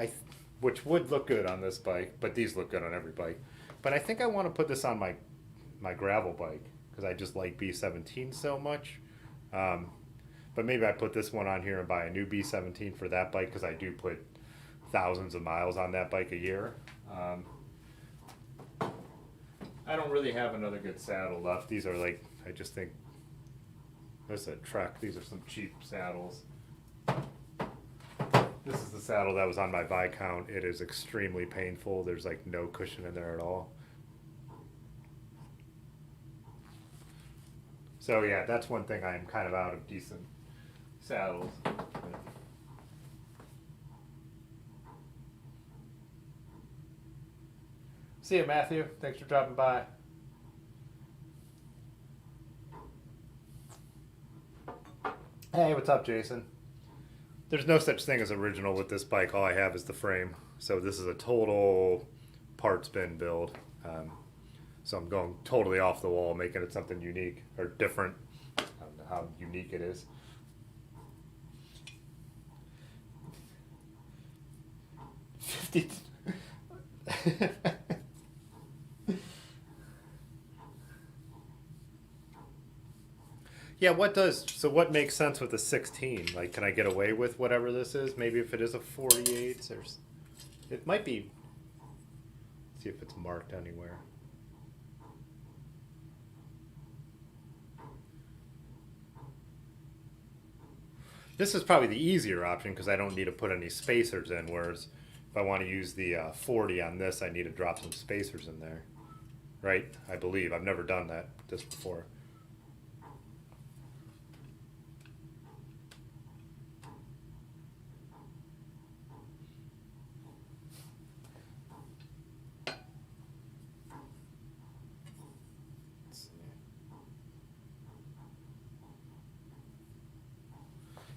[SPEAKER 1] which would look good on this bike, but these look good on every bike. But I think I want to put this on my gravel bike because I just like B17 so much. But maybe I put this one on here and buy a new B17 for that bike because I do put thousands of miles on that bike a year. I don't really have another good saddle left. These are like, I just think, this is a Trek. These are some cheap saddles. This is the saddle that was on my Viscount. It is extremely painful. There's like no cushion in there at all. So yeah, that's one thing I'm kind of out of decent saddles. See you, Matthew. Thanks for dropping by. Hey, what's up, Jason? There's no such thing as original with this bike. All I have is the frame. So this is a total parts bin build. So I'm going totally off the wall, making it something unique or different. I don't know how unique it is. Yeah, what makes sense with a 16? Like, can I get away with whatever this is? Maybe if it is a 48, it might be. Let's see if it's marked anywhere. This is probably the easier option because I don't need to put any spacers in, whereas if I want to use the 40 on this, I need to drop some spacers in there. Right? I believe. I've never done this before.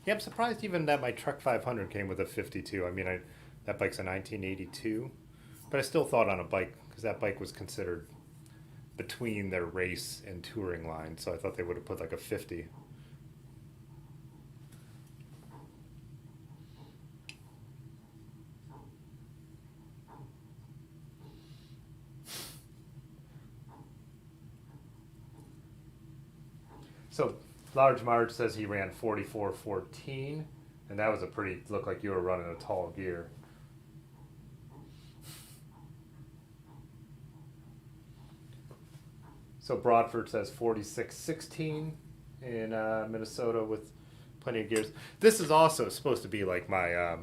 [SPEAKER 1] Yeah, I'm surprised even that my Truck 500 came with a 52. I mean, that bike's a 1982, but I still thought on a bike, because that bike was considered between their race and touring line, so I thought they would have put like a 50. So Large Marge says he ran 44.14, and that was looked like you were running a tall gear. So Broadford says 46.16 in Minnesota with plenty of gears. This is also supposed to be like my a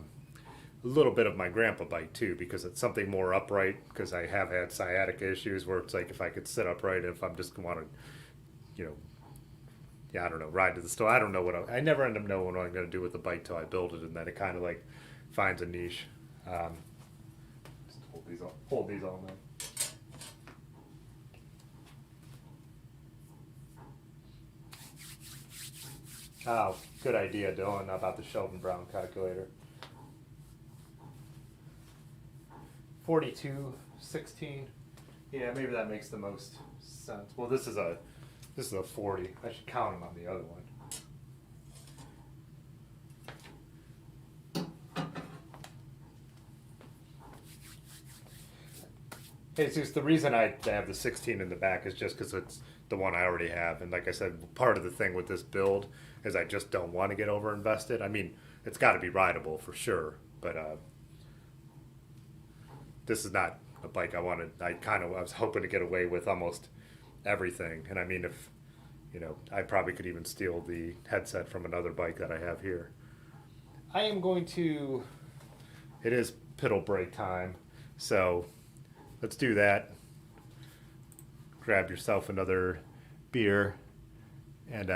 [SPEAKER 1] little bit of my grandpa bike too, because it's something more upright, because I have had sciatica issues where it's like if I could sit upright, if I'm just want to, I don't know, ride to the store. I don't know I never end up knowing what I'm going to do with the bike till I build it, and then it kind of like finds a niche. Just hold these all night. Oh, good idea, Dylan, about the Sheldon Brown calculator. 42.16. Yeah, maybe that makes the most sense. Well, this is a 40. I should count them on the other one. Hey, Zeus, the reason I have the 16 in the back is just because it's the one I already have. And like I said, part of the thing with this build is I just don't want to get over invested. I mean, it's got to be rideable for sure, but this is not a bike I wanted. I was hoping to get away with almost everything. And I mean, if, I probably could even steal the headset from another bike that I have here. I am going to, it is pedal break time, so let's do that. Grab yourself another beer, and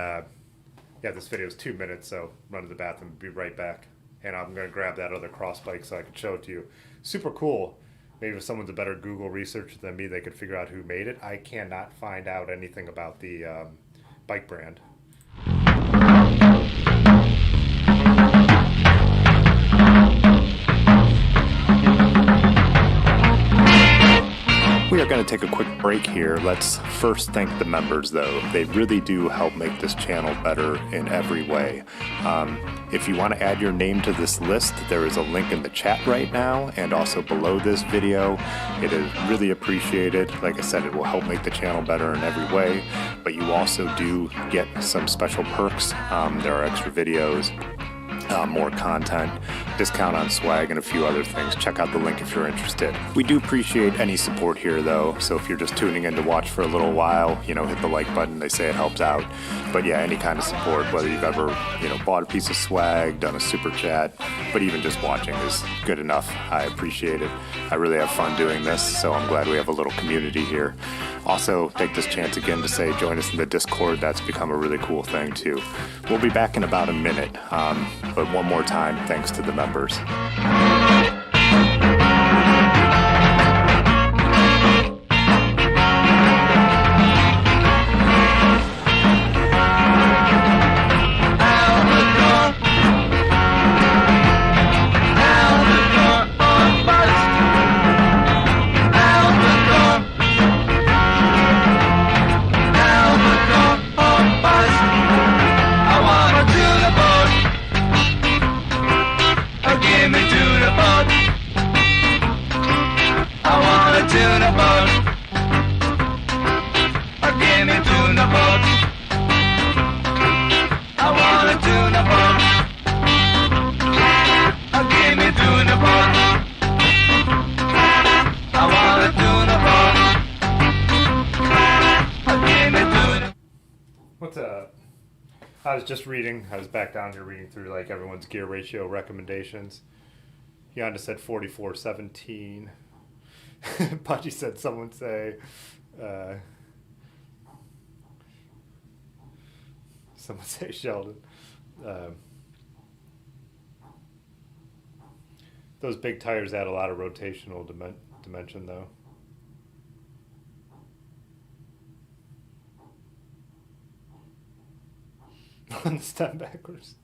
[SPEAKER 1] this video is 2 minutes, so run to the bathroom, be right back. And I'm gonna grab that other cross bike so I can show it to you. Super cool. Maybe if someone's a better Google researcher than me, they could figure out who made it. I cannot find out anything about the bike brand. We are going to take a quick break here. Let's first thank the members, though. They really do help make this channel better in every way. If you want to add your name to this list, there is a link in the chat right now and also below this video. It is really appreciated. Like I said, it will help make the channel better in every way, but you also do get some special perks. There are extra videos. more content, discount on swag, and a few other things. Check out the link if you're interested. We do appreciate any support here though, so if you're just tuning in to watch for a little while, hit the like button. They say it helps out. But yeah, any kind of support, whether you've ever, bought a piece of swag, done a super chat, but even just watching is good enough. I appreciate it. I really have fun doing this, so I'm glad we have a little community here. Also, take this chance again to say join us in the Discord. That's become a really cool thing too. We'll be back in about a minute, but one more time, thanks to the members. I was just reading, I was back down here reading through like everyone's gear ratio recommendations. Yonda said 44-17. Pudgy said someone say Sheldon. Those big tires add a lot of rotational dimension though. On the stem backwards.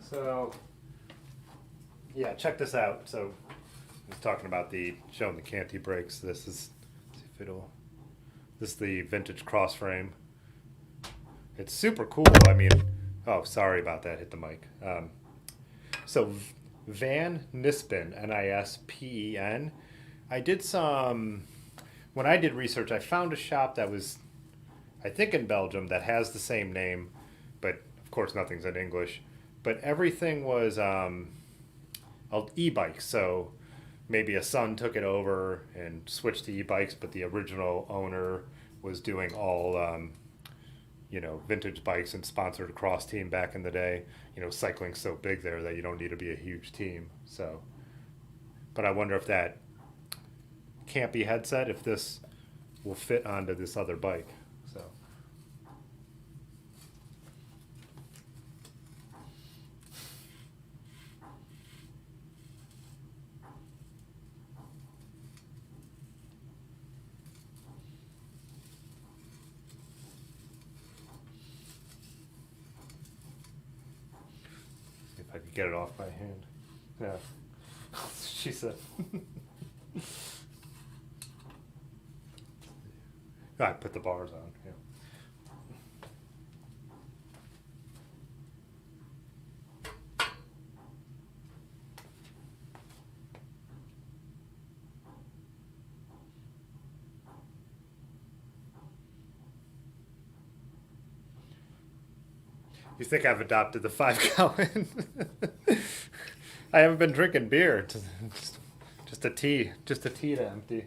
[SPEAKER 1] So, yeah, check this out. So, I was talking about showing the Canty brakes. This is, let's see if it'll, this is the vintage cross frame. It's super cool. I mean, oh, sorry about that. Hit the mic. So, Van Nispen, Nispen. I did when I did research, I found a shop that was, I think in Belgium, that has the same name, but of course nothing's in English. But everything was e-bikes, so maybe a son took it over and switched to e-bikes, but the original owner was doing all, vintage bikes and sponsored a cross team back in the day. Cycling's so big there that you don't need to be a huge team. So, but I wonder if that campy headset, if this will fit onto this other bike. So see if I can get it off my hand. Yeah. She said. I put the bars on, yeah. You think I've adopted the 5-gallon? I haven't been drinking beer. Just a tea to empty.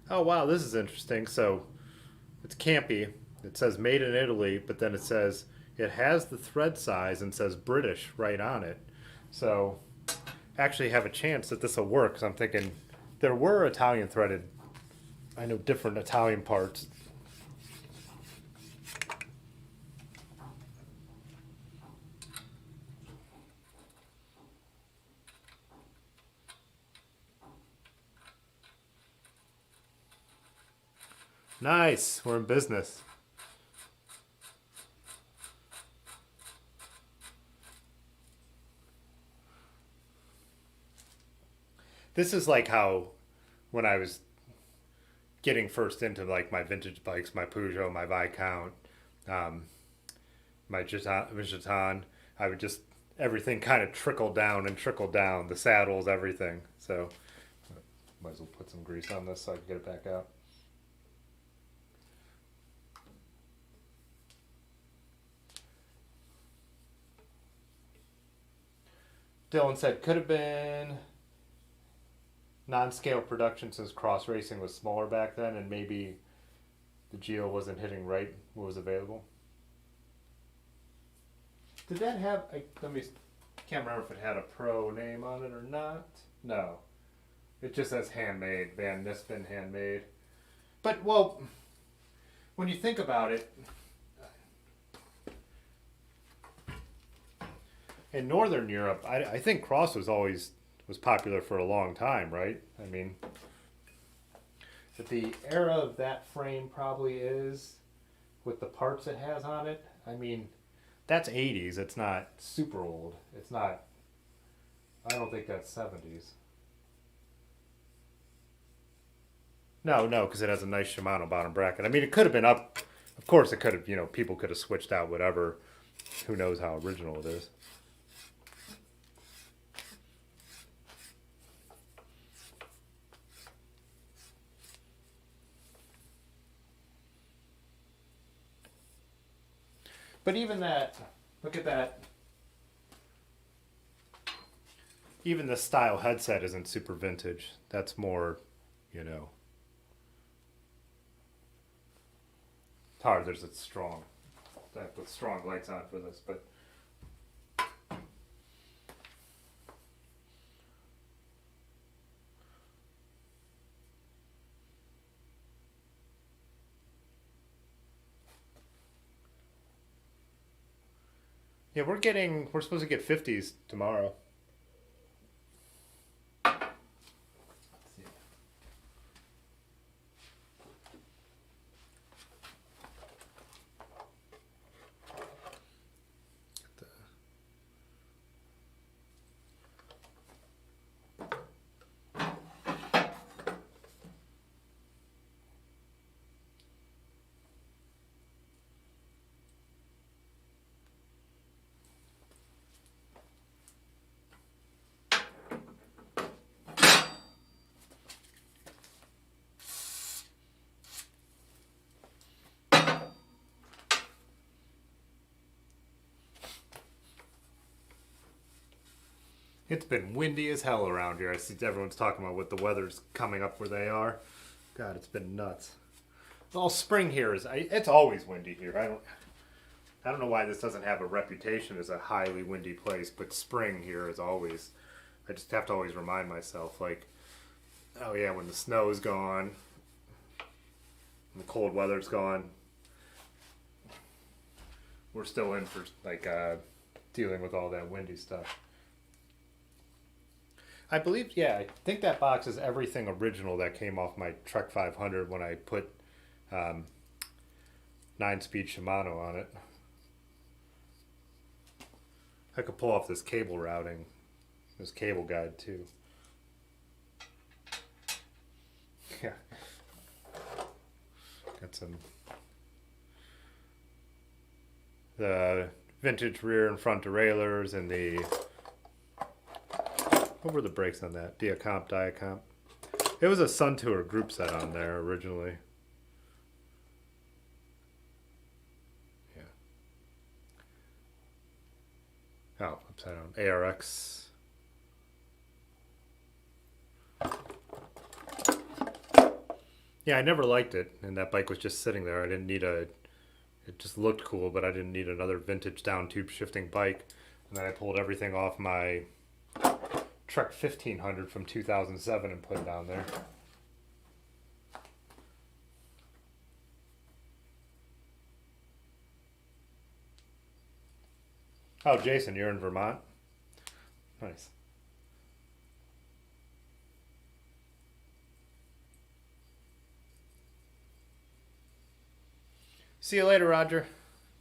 [SPEAKER 1] Oh wow, this is interesting. So it's campy. It says made in Italy, but then it says it has the thread size and says British right on it. So actually have a chance that this will work, because I'm thinking there were Italian threaded, I know different Italian parts. Nice, we're in business. This is like how when I was getting first into like my vintage bikes, my Peugeot, my Viscount, my Jeton, I would just everything kind of trickle down and trickle down the saddles, everything. So might as well put some grease on this so I can get it back out. Dylan said could have been non-scale production since cross racing was smaller back then, and maybe the Geo wasn't hitting right what was available. Did that have? Let me. Can't remember if it had a pro name on it or not. No, it just says handmade. Van Nispen handmade. But well, when you think about it, in Northern Europe, I think cross was popular for a long time, right? I mean, but the era of that frame probably is with the parts it has on it. I mean, that's 80s. It's not super old. It's not. I don't think that's 70s. No, because it has a nice Shimano bottom bracket. I mean, it could have been up. Of course, it could have. People could have switched out whatever. Who knows how original it is. But even that, look at that. Even the style headset isn't super vintage. That's more, it's hard. There's a strong. I put strong lights on for this, but. Yeah, we're supposed to get 50s tomorrow. Let's see. It's been windy as hell around here. I see everyone's talking about what the weather's coming up where they are. God, it's been nuts. All spring here it's always windy here. I don't know why this doesn't have a reputation as a highly windy place, but spring here is always. I just have to always remind myself, like, oh yeah, when the snow's gone, and the cold weather's gone, we're still in for dealing with all that windy stuff. I believe, yeah, I think that box is everything original that came off my Trek 500 when I put 9-speed Shimano on it. I could pull off this cable routing, this cable guide too. Yeah. Got the vintage rear and front derailleurs and the. What were the brakes on that? Diacomp. It was a Sun Tour group set on there originally. Yeah. Oh, upside down. ARX. Yeah, I never liked it, and that bike was just sitting there. I didn't need it just looked cool, but I didn't need another vintage down tube shifting bike. And then I pulled everything off my Trek 1500 from 2007 and put it down there. Oh, Jason, you're in Vermont? Nice. See you later, Roger.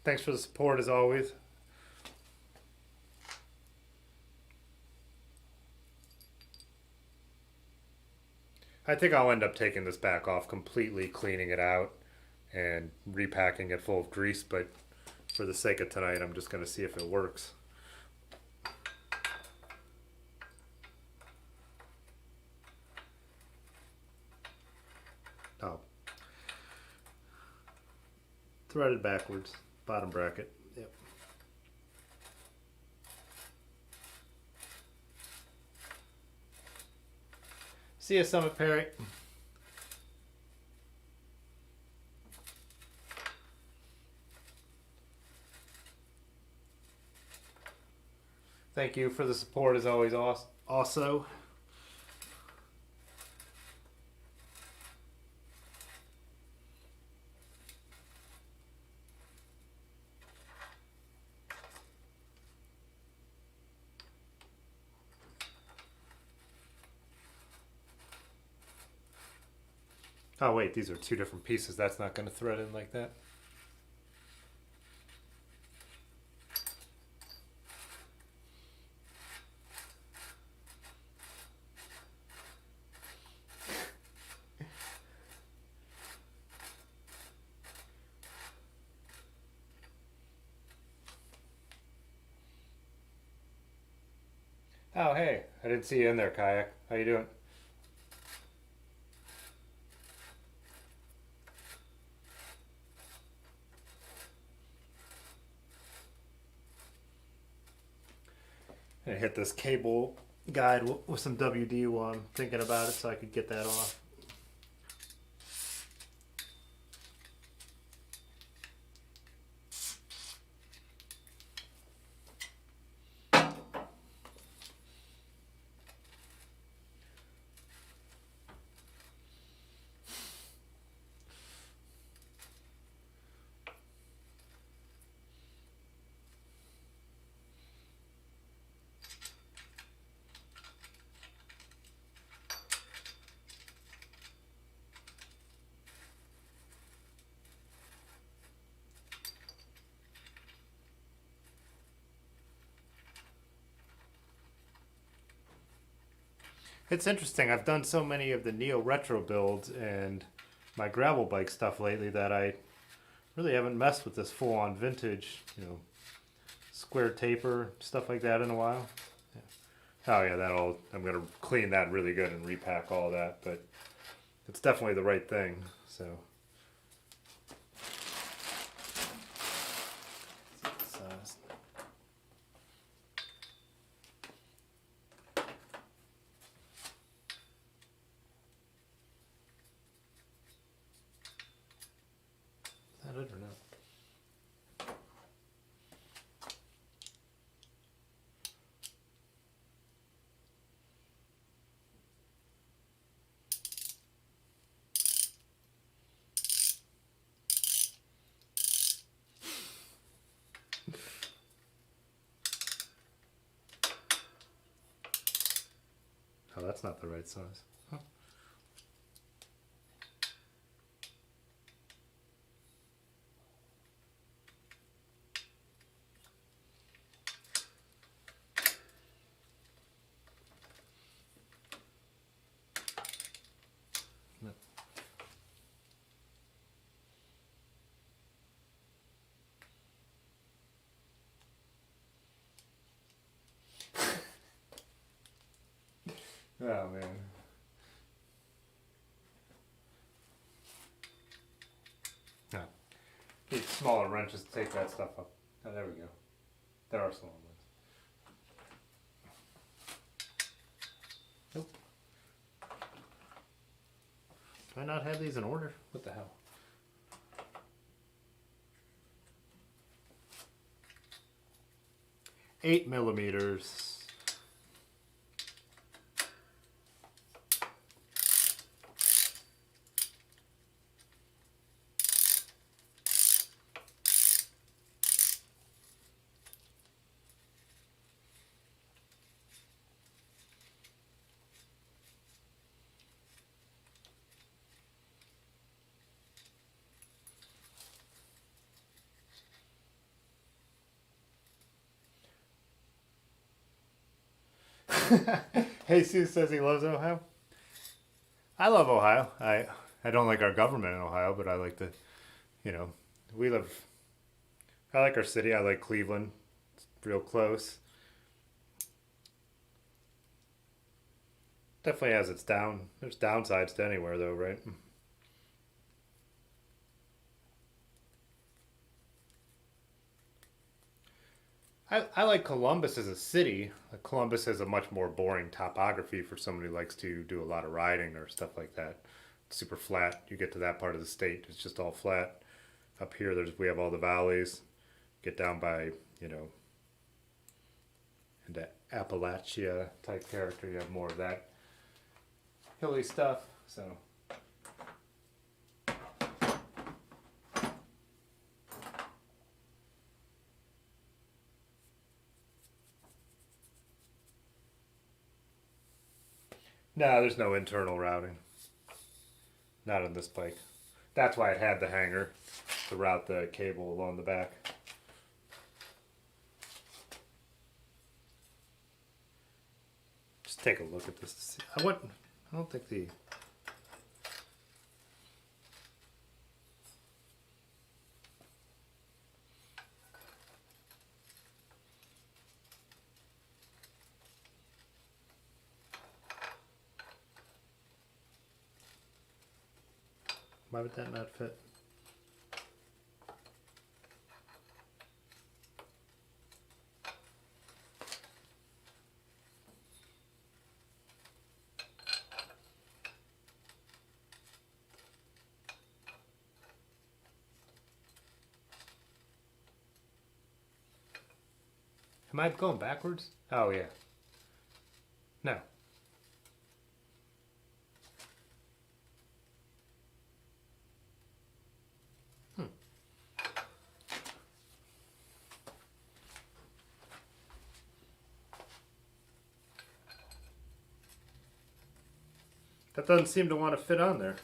[SPEAKER 1] Thanks for the support as always. I think I'll end up taking this back off completely, cleaning it out and repacking it full of grease, but for the sake of tonight, I'm just going to see if it works. Oh. Threaded backwards. Bottom bracket. Yep. See you, Summit Perry. Thank you for the support as always, also. Oh wait, these are two different pieces. That's not going to thread in like that. Oh hey, I didn't see you in there, Kayak. How you doing? I hit this cable guide with some WD while I'm thinking about it so I could get that off. It's interesting. I've done so many of the Neo Retro builds and my gravel bike stuff lately that I really haven't messed with this full-on vintage, square taper stuff like that in a while. Yeah. Oh yeah, I'm gonna clean that really good and repack all that, but it's definitely the right thing. So. Is that it or not? Oh, that's not the right size. Huh. No. Oh man. No. Need smaller wrenches to take that stuff up. Oh, there we go. There are smaller ones. Nope. Do I not have these in order? What the hell? Eight millimeters. Jesus says he loves Ohio. I love Ohio. I don't like our government in Ohio, but I like the, we live. I like our city. I like Cleveland. It's real close. Definitely has its down. There's downsides to anywhere, though, right? I like Columbus as a city. Like Columbus has a much more boring topography for somebody who likes to do a lot of riding or stuff like that. It's super flat. You get to that part of the state, it's just all flat. Up here, we have all the valleys. Get down by into Appalachia type character. You have more of that hilly stuff. So no, there's no internal routing. Not on this bike. That's why it had the hanger to route the cable along the back. Just take a look at this to see. I don't think the. Why would that not fit? Am I going backwards? Oh, yeah. No. That doesn't seem to want to fit on there.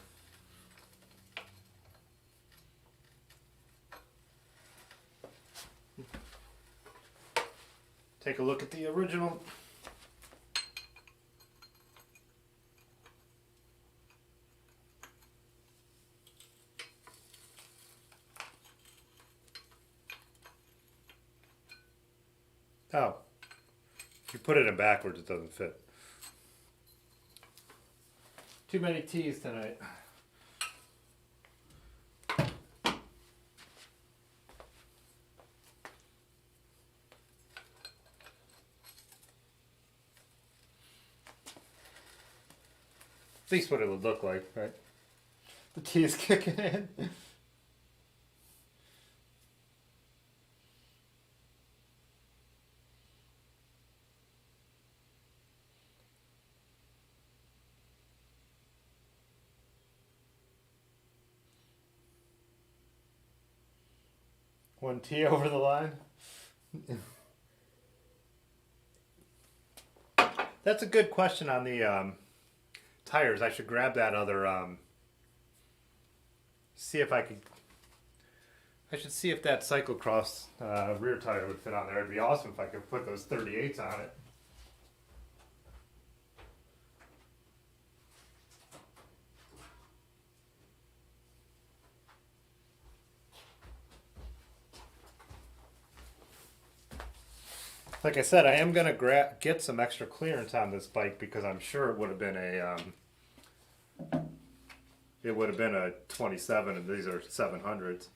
[SPEAKER 1] Take a look at the original. Oh. If you put it in backwards, it doesn't fit. Too many T's tonight. At least what it would look like, right? The T is kicking in. One T over the line. That's a good question on the tires. I should grab that other. See if I could. I should see if that cyclocross rear tire would fit on there. It'd be awesome if I could put those 38s on it. Like I said, I am gonna get some extra clearance on this bike because I'm sure it would have been a 27, and these are 700s.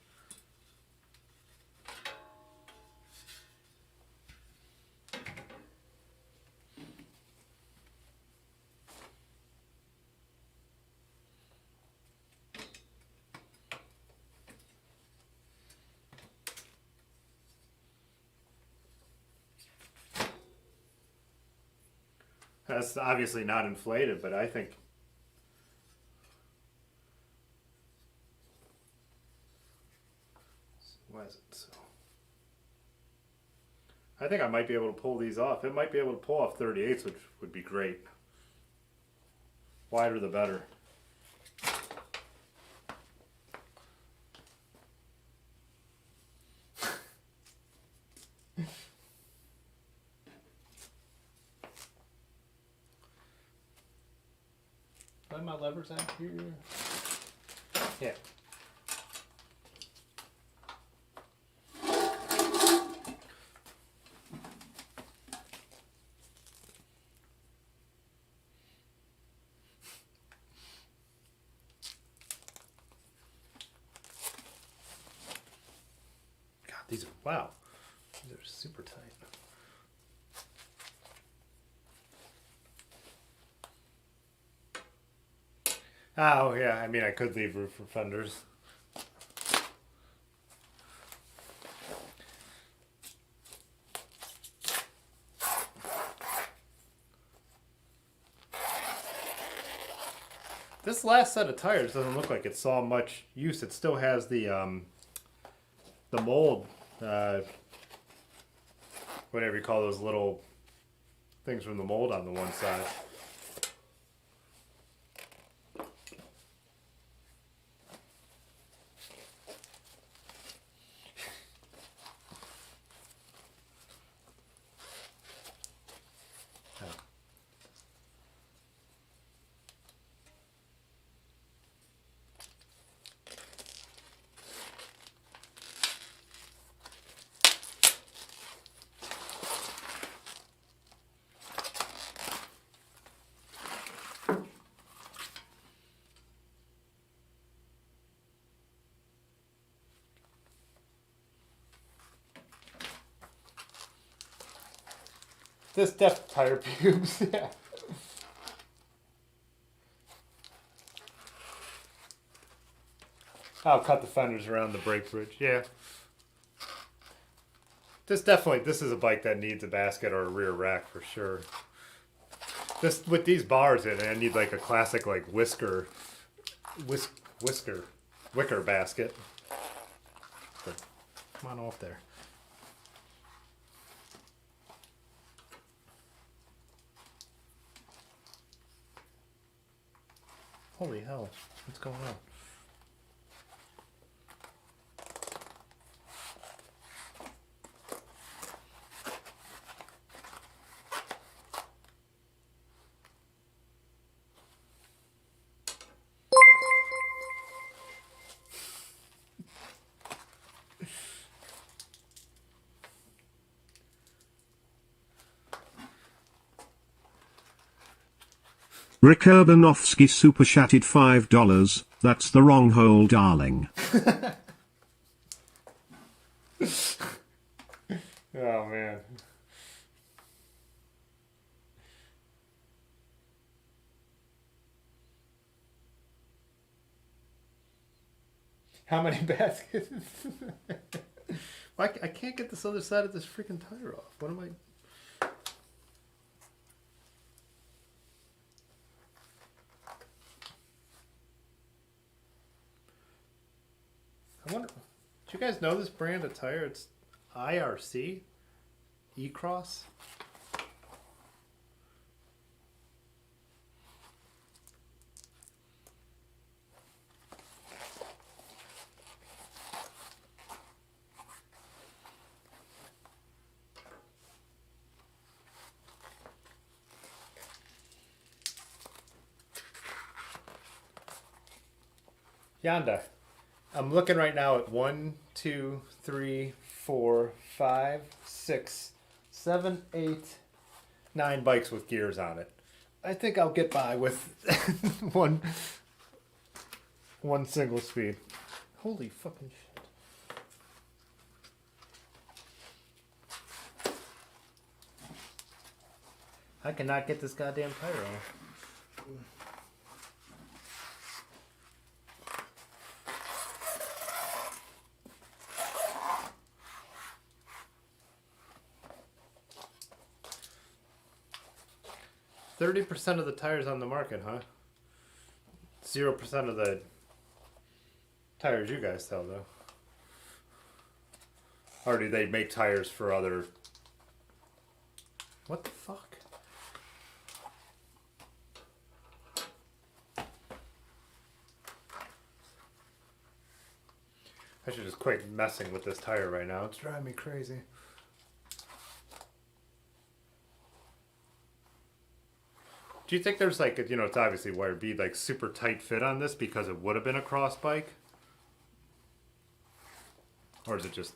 [SPEAKER 1] That's obviously not inflated, but I think why is it so? I think I might be able to pull these off. It might be able to pull off 38s, which would be great. Wider the better. Why my levers out here? Yeah. These are, wow, these are super tight. Oh, yeah, I mean, I could leave room for fenders. This last set of tires doesn't look like it saw much use. It still has the mold, whatever you call those little things from the mold on the one side. This depth tire pubes, yeah. I'll cut the fenders around the brake bridge, yeah. This is a bike that needs a basket or a rear rack for sure. This with these bars in it, I need like a classic like wicker basket. But come on off there. Holy hell, what's going on?
[SPEAKER 2] Rick Urbanovsky super chatted $5. That's the wrong hole, darling.
[SPEAKER 1] Oh man. How many baskets? I can't get this other side of this freaking tire off. What am I? I wonder. Do you guys know this brand of tire? It's IRC, E-Cross. Yonder. I'm looking right now at 1, 2, 3, 4, 5, 6, 7, 8, 9 bikes with gears on it. I think I'll get by with one single speed. Holy fucking shit. I cannot get this goddamn tire off. 30% of the tires on the market, huh? 0% of the tires you guys sell, though. Or do they make tires for other... What the fuck? I should just quit messing with this tire right now. It's driving me crazy. Do you think there's like, it's obviously why it'd be like super tight fit on this because it would have been a cross bike? Or is it just...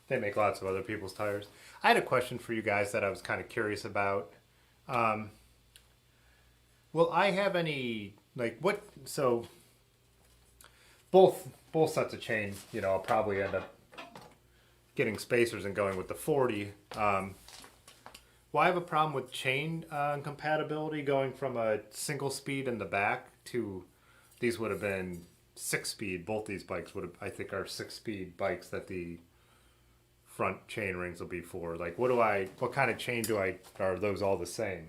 [SPEAKER 1] They make lots of other people's tires. I had a question for you guys that I was kind of curious about. Um, will I have any like what? So both sets of chain, I'll probably end up getting spacers and going with the 40. Will I have a problem with chain compatibility going from a single speed in the back to these would have been 6-speed. Both these bikes would have, I think, are 6-speed bikes that the front chain rings will be for. Like, what kind of chain are those all the same?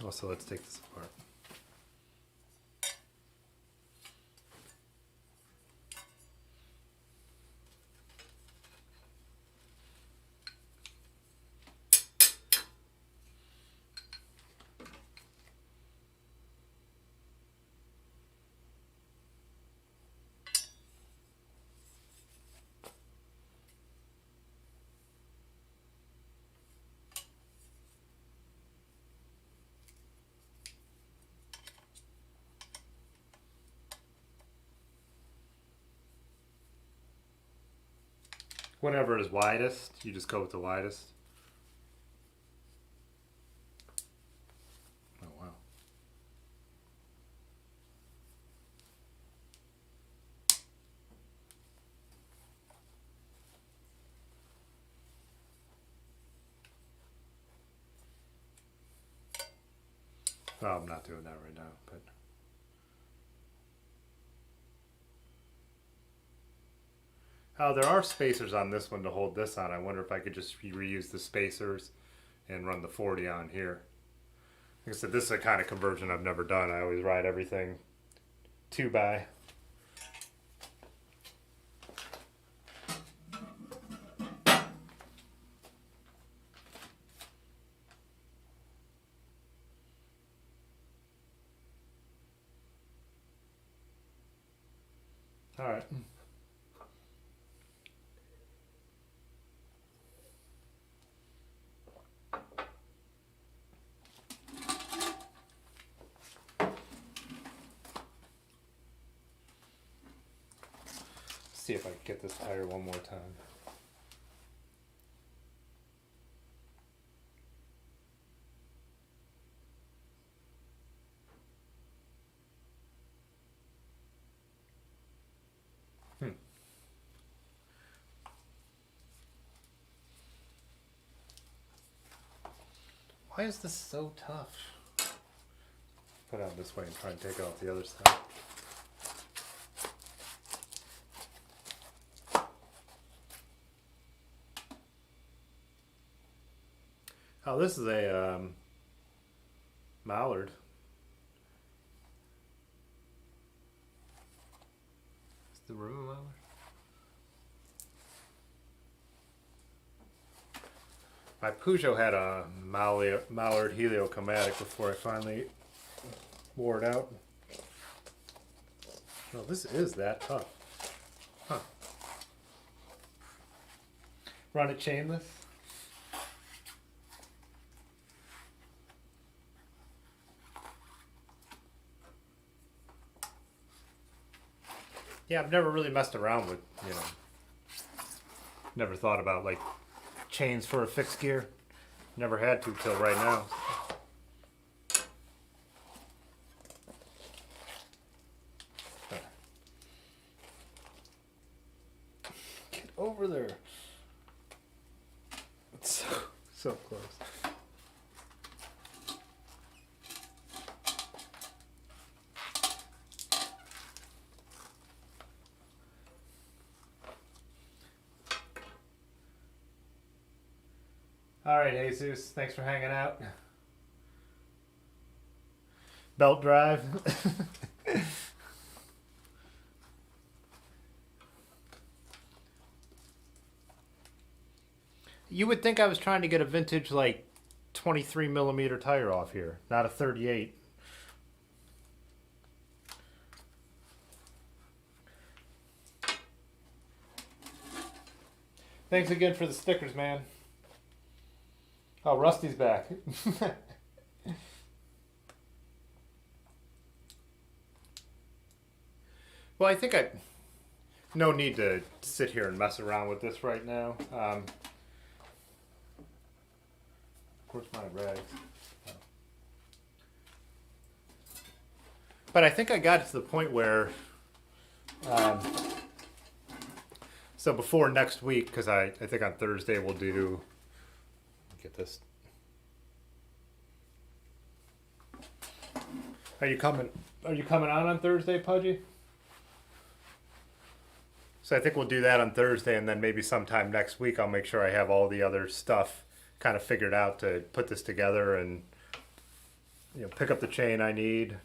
[SPEAKER 1] Also, let's take this apart. Whenever it is widest, you just go with the widest. Oh, wow. Well, I'm not doing that right now, but. Oh, there are spacers on this one to hold this on. I wonder if I could just reuse the spacers and run the 40 on here. Like I said, this is a kind of conversion I've never done. I always ride everything 2x. All right. See if I can get this tire one more time. Why is this so tough? Put it out this way and try and take it off the other side. Oh, this is a mallard. Is the room a mallard? My Peugeot had a mallard heliochromatic before I finally wore it out. No, this is that tough. Huh. Run it chainless? Yeah, I've never really messed around with, never thought about like chains for a fixed gear. Never had to till right now. Get over there. It's so close. All right, Jesus, thanks for hanging out. Belt drive. You would think I was trying to get a vintage, like, 23 millimeter tire off here, not a 38. Thanks again for the stickers, man. Oh, Rusty's back. Well, I think I no need to sit here and mess around with this right now. Of course, my rags. But I think I got to the point where, um, so before next week, because I think on Thursday we'll do, get this. Are you coming? Are you coming on Thursday, Pudgy? So I think we'll do that on Thursday, and then maybe sometime next week I'll make sure I have all the other stuff kind of figured out to put this together and pick up the chain I need.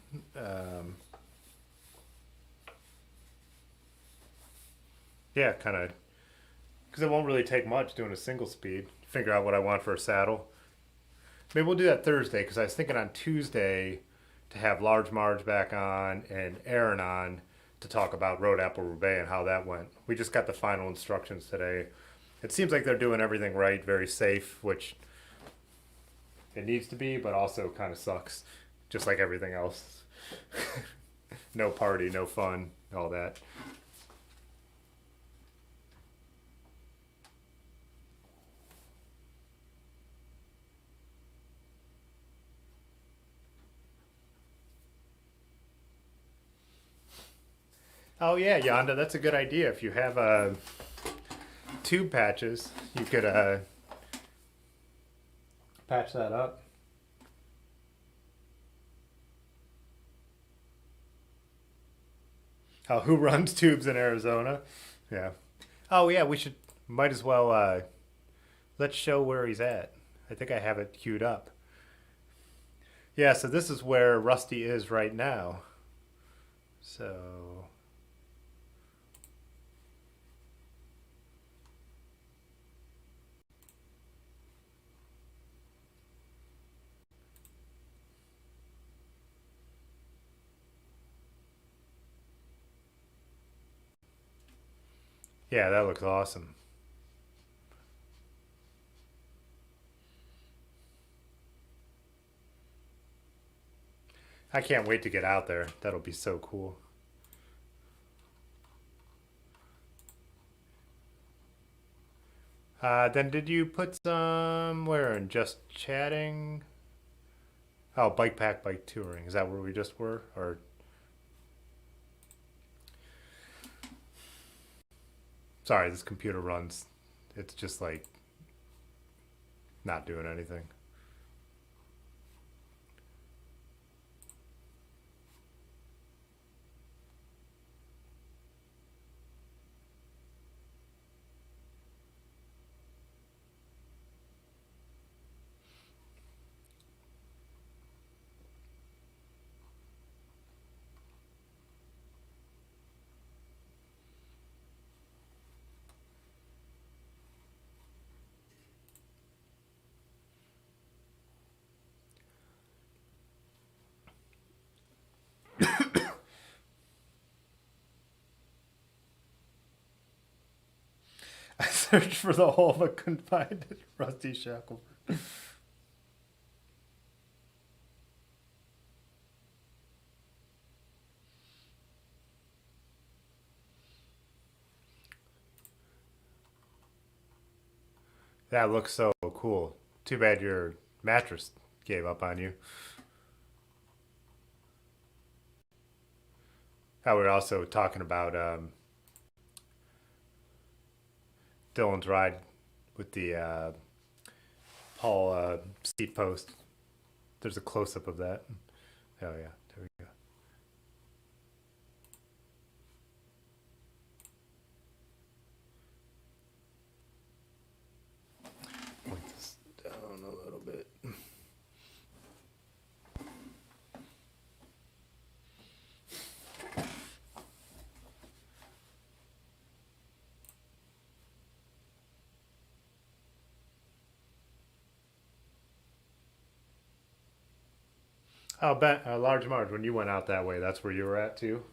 [SPEAKER 1] Yeah, kind of because it won't really take much doing a single speed. Figure out what I want for a saddle. Maybe we'll do that Thursday because I was thinking on Tuesday to have Large Marge back on and Aaron on to talk about Road Apple Roubaix and how that went. We just got the final instructions today. It seems like they're doing everything right, very safe, which it needs to be, but also kind of sucks, just like everything else. No party, no fun, all that. Oh yeah, Yonda, that's a good idea. If you have tube patches, you could patch that up. Oh, who runs tubes in Arizona? Yeah. Oh yeah, we should might as well let's show where he's at. I think I have it queued up. Yeah, so this is where Rusty is right now. So yeah, that looks awesome. I can't wait to get out there. That'll be so cool. Then did you put somewhere in just chatting? Oh, bike pack, bike touring. Is that where we just were? Or sorry, this computer runs. It's just like not doing anything. I searched for the hole but couldn't find it. Rusty Shackleford. That looks so cool. Too bad your mattress gave up on you. Oh, we're also talking about Dylan's ride with the Paul seat post. There's a close up of that. Oh yeah, there we go. Point this down a little bit. Oh, bet Large Marge. When you went out that way, that's where you were at too.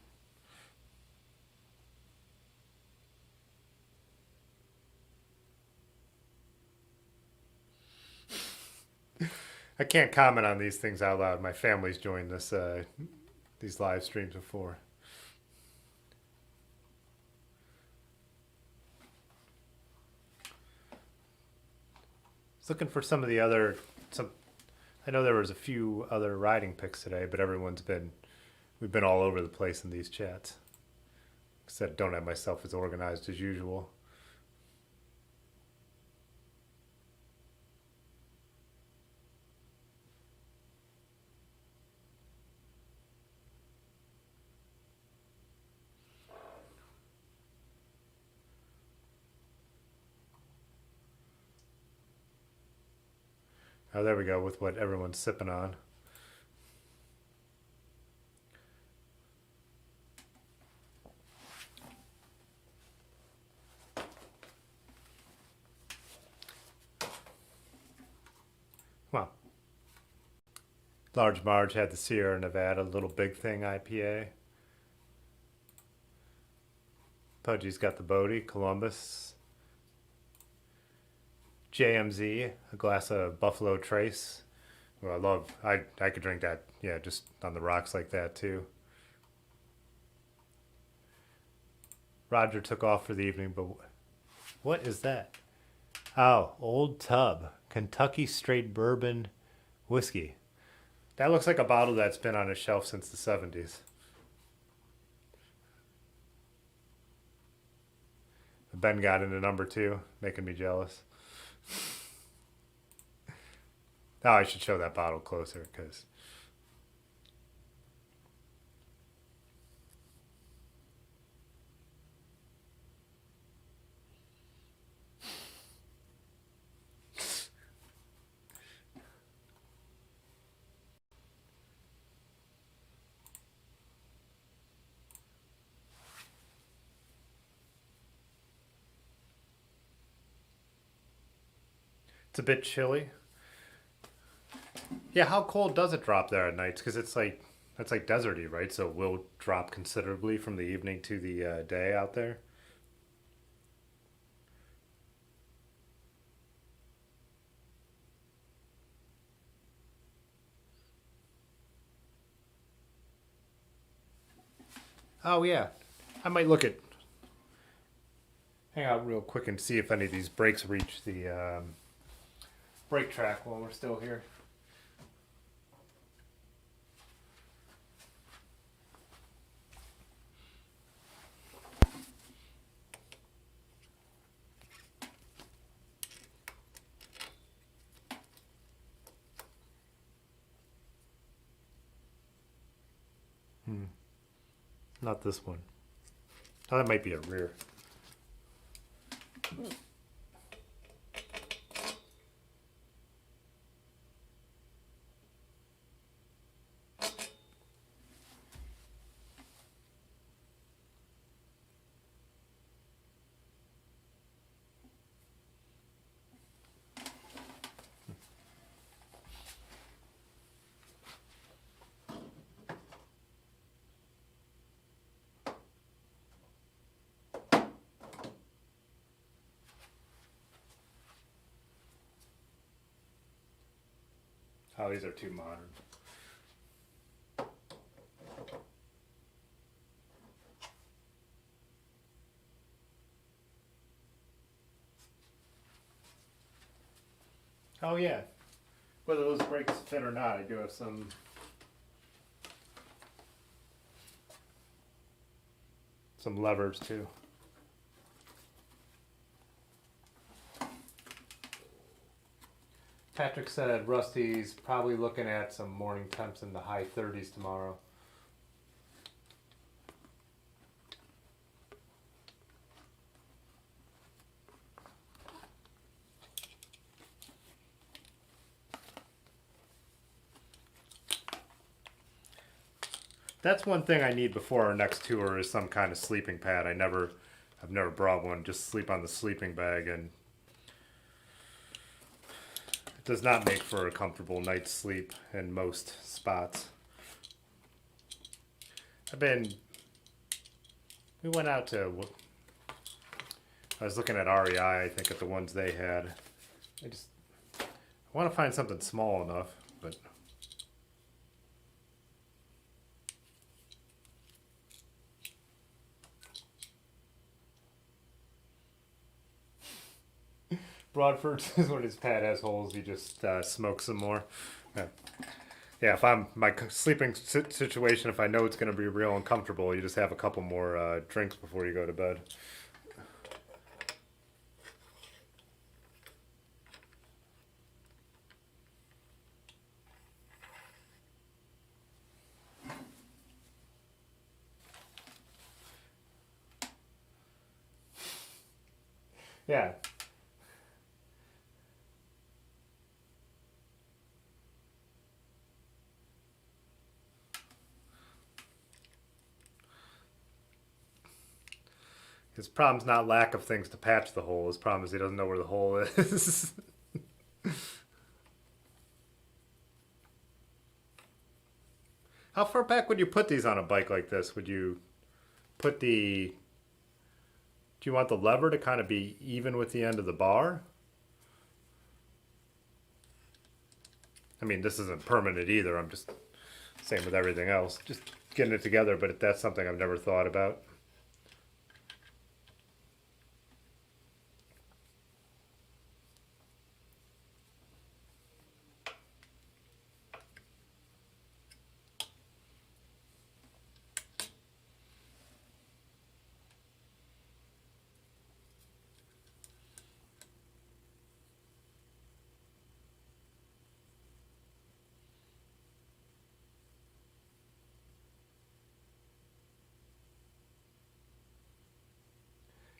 [SPEAKER 1] I can't comment on these things out loud. My family's joined this these live streams before. was looking for some of the other some. I know there was a few other riding picks today, but we've been all over the place in these chats. Except don't have myself as organized as usual. Oh, there we go with what everyone's sipping on. Well, Large Marge had the Sierra Nevada Little Big Thing IPA. Pudgy's got the Bodie, Columbus. JMZ, a glass of Buffalo Trace. Well, I could drink that, yeah, just on the rocks like that too. Roger took off for the evening, but what is that? Oh, Old Tub, Kentucky Straight Bourbon Whiskey. That looks like a bottle that's been on a shelf since the 70s. Ben got into number 2, making me jealous. Oh, I should show that bottle closer because it's a bit chilly. Yeah, how cold does it drop there at nights? Because it's like deserty, right? So it will drop considerably from the evening to the day out there. Oh yeah, I might look at hang out real quick and see if any of these brakes reach the brake track while we're still here. Not this one. Oh, that might be a rear. Oh, these are too modern. Oh yeah, whether those brakes fit or not, I do have some levers too. Patrick said Rusty's probably looking at some morning temps in the high 30s tomorrow. That's one thing I need before our next tour is some kind of sleeping pad. I've never brought one. Just sleep on the sleeping bag, and it does not make for a comfortable night's sleep in most spots. We went out to, I was looking at REI, I think at the ones they had. I want to find something small enough, but Broadford is when his pad has holes, he just smokes some more. Yeah. Yeah, if I'm my sleeping situation, if I know it's going to be real uncomfortable, you just have a couple more drinks before you go to bed. Yeah. His problem's not lack of things to patch the hole. His problem is he doesn't know where the hole is. How far back would you put these on a bike like this? Would you put the... Do you want the lever to kind of be even with the end of the bar? I mean, this isn't permanent either. I'm just same with everything else. Just getting it together, but that's something I've never thought about.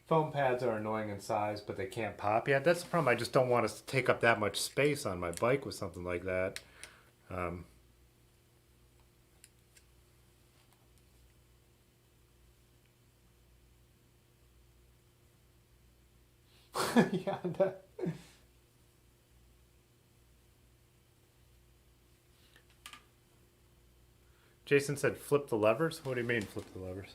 [SPEAKER 1] Foam pads are annoying in size, but they can't pop. Yeah, that's the problem. I just don't want to take up that much space on my bike with something like that. Um, yeah. Jason said flip the levers. What do you mean flip the levers?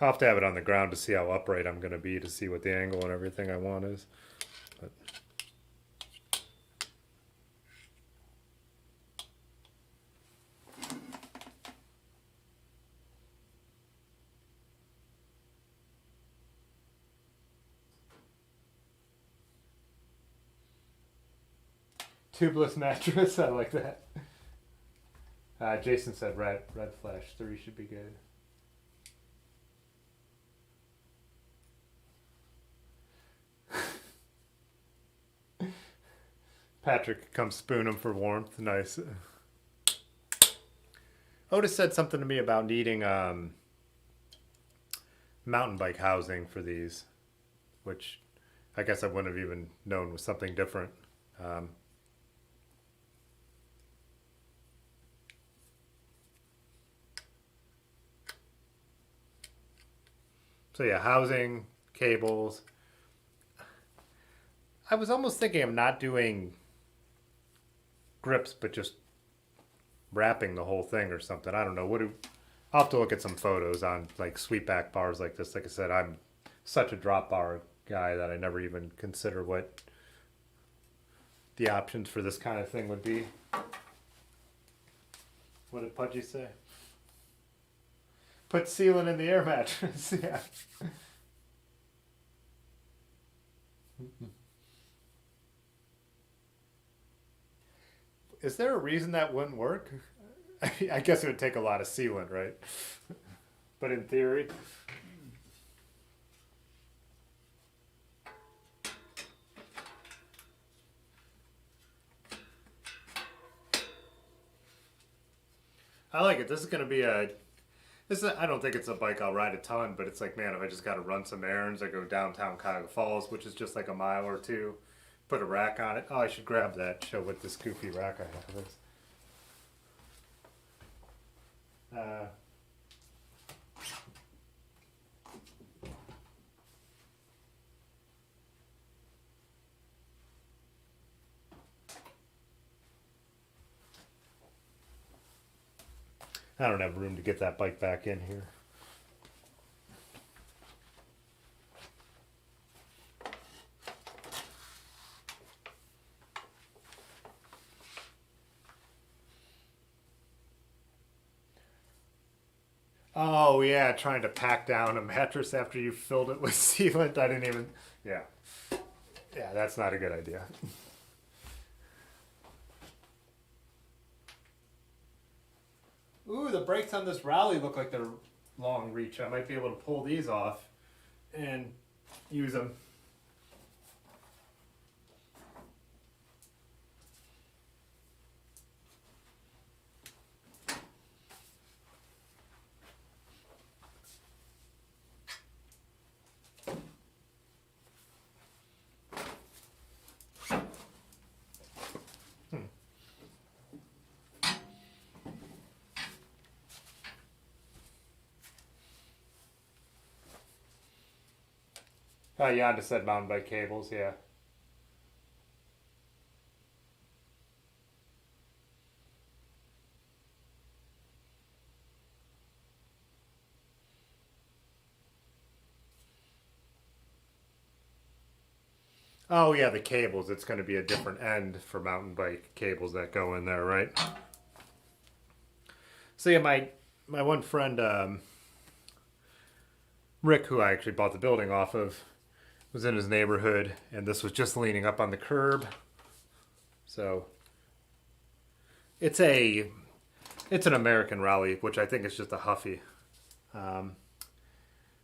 [SPEAKER 1] I'll have to have it on the ground to see how upright I'm going to be to see what the angle and everything I want is. But tubeless mattress, I like that. Jason said red flash 3 should be good. Patrick, come spoon him for warmth. Nice. Otis said something to me about needing mountain bike housing for these, which I guess I wouldn't have even known was something different. Um, so yeah, housing, cables. I was almost thinking of not doing grips, but just wrapping the whole thing or something. I don't know. I'll have to look at some photos on like sweep back bars like this. Like I said, I'm such a drop bar guy that I never even consider what the options for this kind of thing would be. What did Pudgy say? Put sealant in the air mattress. Yeah. Is there a reason that wouldn't work? I guess it would take a lot of sealant, right? But in theory. I like it. This is going to be I don't think it's a bike I'll ride a ton, but it's like, man, if I just got to run some errands, I go downtown Cuyahoga Falls, which is just like a mile or two, put a rack on it. Oh, I should grab that, show what this goofy rack I have is. I don't have room to get that bike back in here. Oh yeah, trying to pack down a mattress after you filled it with sealant. I didn't even. Yeah, yeah, that's not a good idea. Ooh, the brakes on this rally look like they're long reach. I might be able to pull these off and use them. Oh, Yonda said mountain bike cables, yeah. Oh, yeah, the cables. It's going to be a different end for mountain bike cables that go in there, right? So, yeah, my one friend, Rick, who I actually bought the building off of, was in his neighborhood, and this was just leaning up on the curb. So, it's a it's an American rally, which I think is just a Huffy. Um,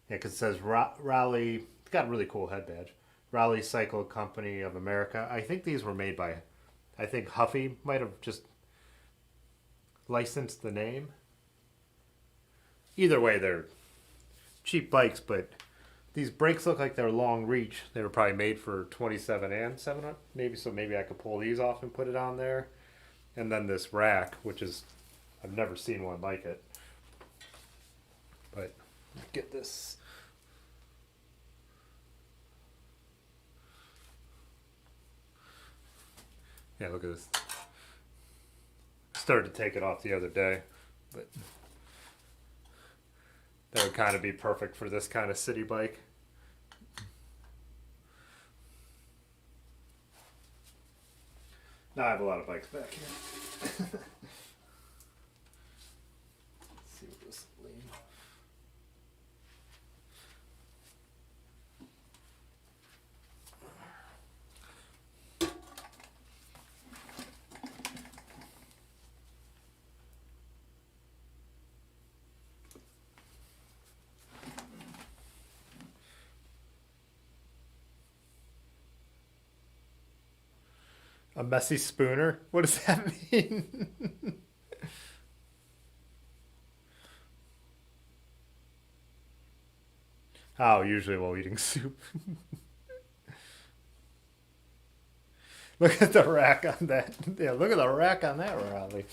[SPEAKER 1] yeah, because it says Rally. It's got a really cool head badge. Raleigh Cycle Company of America. I think these were made by. I think Huffy might have just licensed the name. Either way, they're cheap bikes, but these brakes look like they're long reach. They were probably made for 27 and 700, maybe. So maybe I could pull these off and put it on there. And then this rack, which is I've never seen one like it. But get this. Yeah, look at this. Started to take it off the other day, but that would kind of be perfect for this kind of city bike. Now I have a lot of bikes back here. Let's see what this lean. A messy spooner? What does that mean? Oh, usually while eating soup. Look at the rack on that. Yeah, look at the rack on that rally.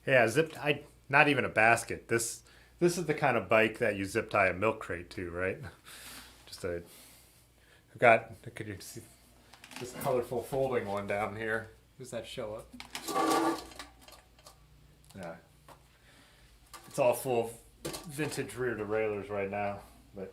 [SPEAKER 1] Yeah, zip. I not even a basket. This is the kind of bike that you zip tie a milk crate to, right? Just a. I've got. Could you see this colorful folding one down here? Does that show up? Yeah. It's all full of vintage rear derailleurs right now, but.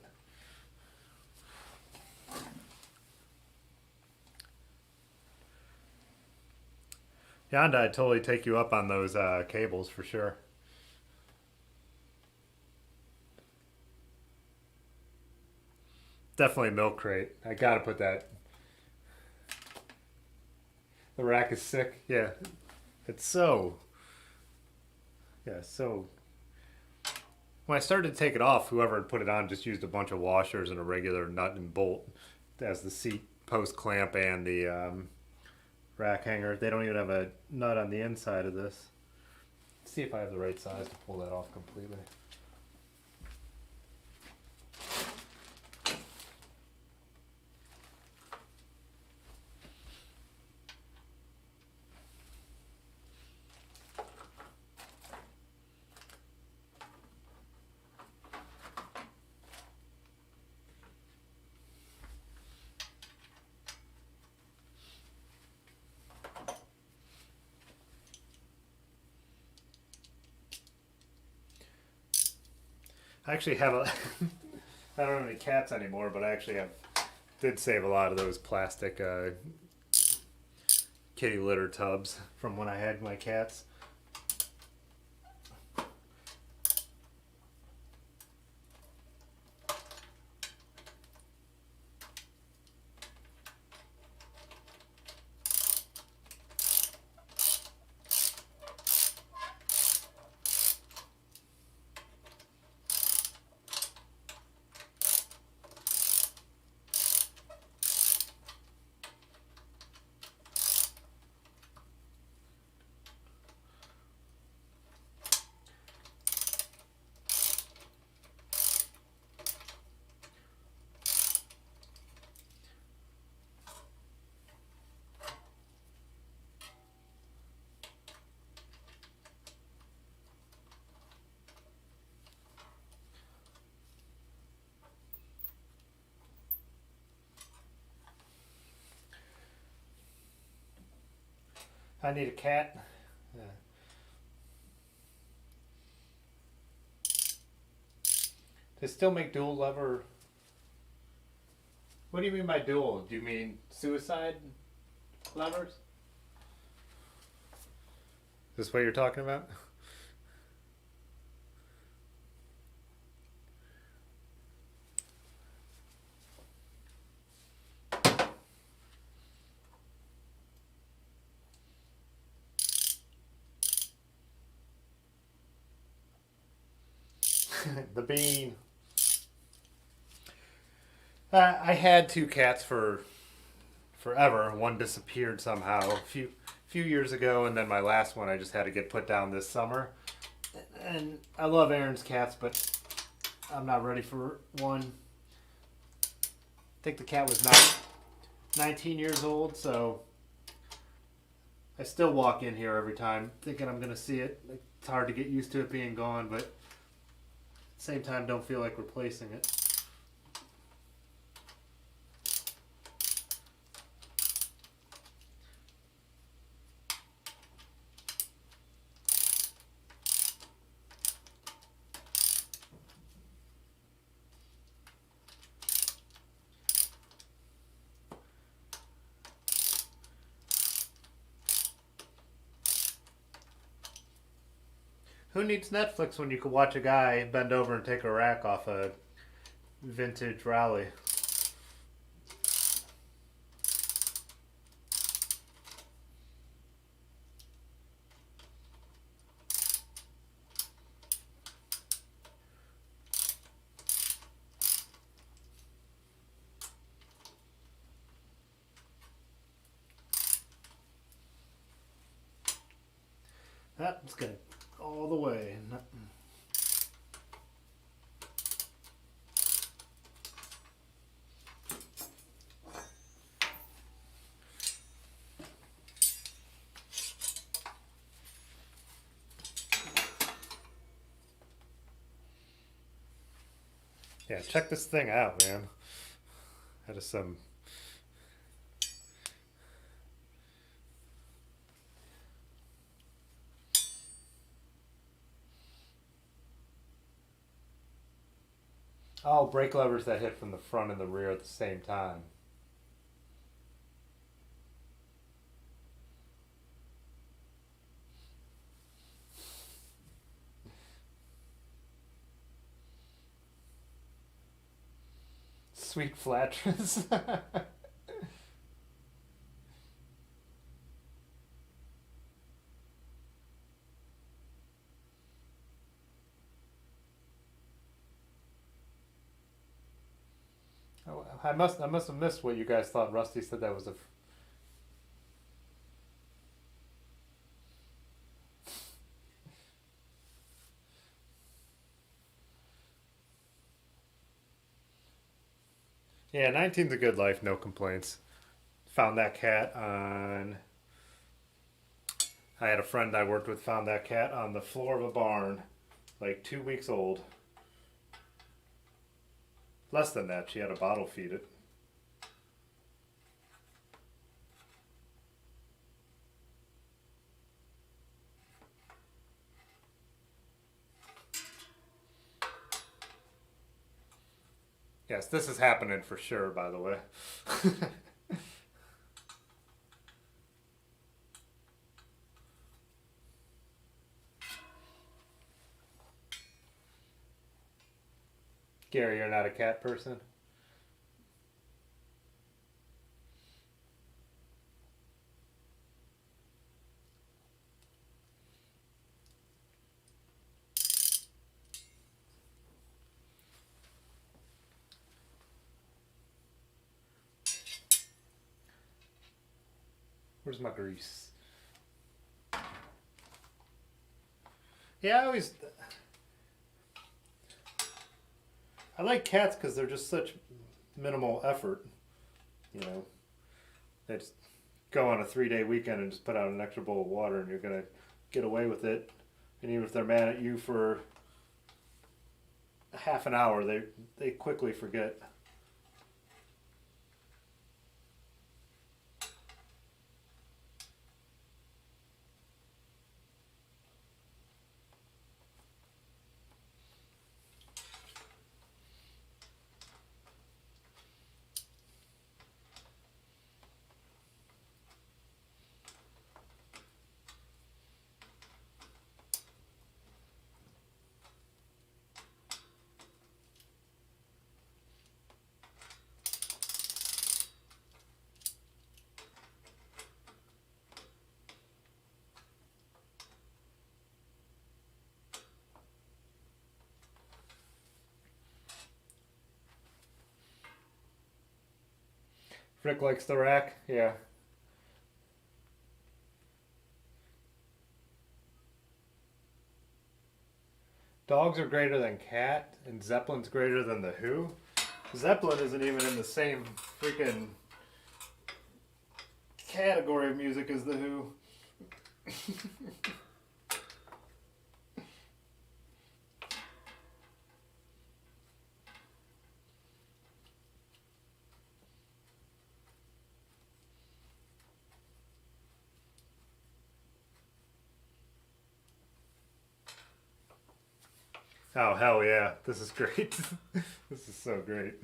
[SPEAKER 1] Yonda, I'd totally take you up on those cables for sure. Definitely milk crate. I gotta put that. The rack is sick. Yeah, it's so. Yeah, so. When I started to take it off, whoever had put it on just used a bunch of washers and a regular nut and bolt as the seat post clamp and the rack hanger. They don't even have a nut on the inside of this. Let's see if I have the right size to pull that off completely. I actually have a. I don't have any cats anymore, but I actually have Did save a lot of those plastic kitty litter tubs from when I had my cats. I need a cat. They still make dual lever. What do you mean by dual? Do you mean suicide levers? Is this what you're talking about? The bean. I had two cats for forever. One disappeared somehow a few years ago, and then my last one I just had to get put down this summer. And I love Aaron's cats, but I'm not ready for one. I think the cat was 19 years old, so I still walk in here every time thinking I'm going to see it. It's hard to get used to it being gone, but at the same time don't feel like replacing it. Who needs Netflix when you could watch a guy bend over and take a rack off a vintage rally? That's good. All the way. Yeah, check this thing out, man. That is some. Oh, brake levers that hit from the front and the rear at the same time. Sweet flatness. Oh, I must have missed what you guys thought. Rusty said that was a. Yeah, 19's a good life, no complaints. Found that cat on. I had a friend I worked with found that cat on the floor of a barn, like 2 weeks old. Less than that, she had a bottle feed it. Yeah, Yes, this is happening for sure, by the way. Gary, you're not a cat person? Where's my grease? Yeah, I like cats because they're just such minimal effort. You know, they just go on a 3-day weekend and just put out an extra bowl of water, and you're gonna get away with it. And even if they're mad at you for half an hour, they quickly forget. Frick likes the rack. Yeah. Dogs are greater than cat, and Zeppelin's greater than the Who. Zeppelin isn't even in the same freaking category of music as the Who. Oh hell yeah! This is great. This is so great.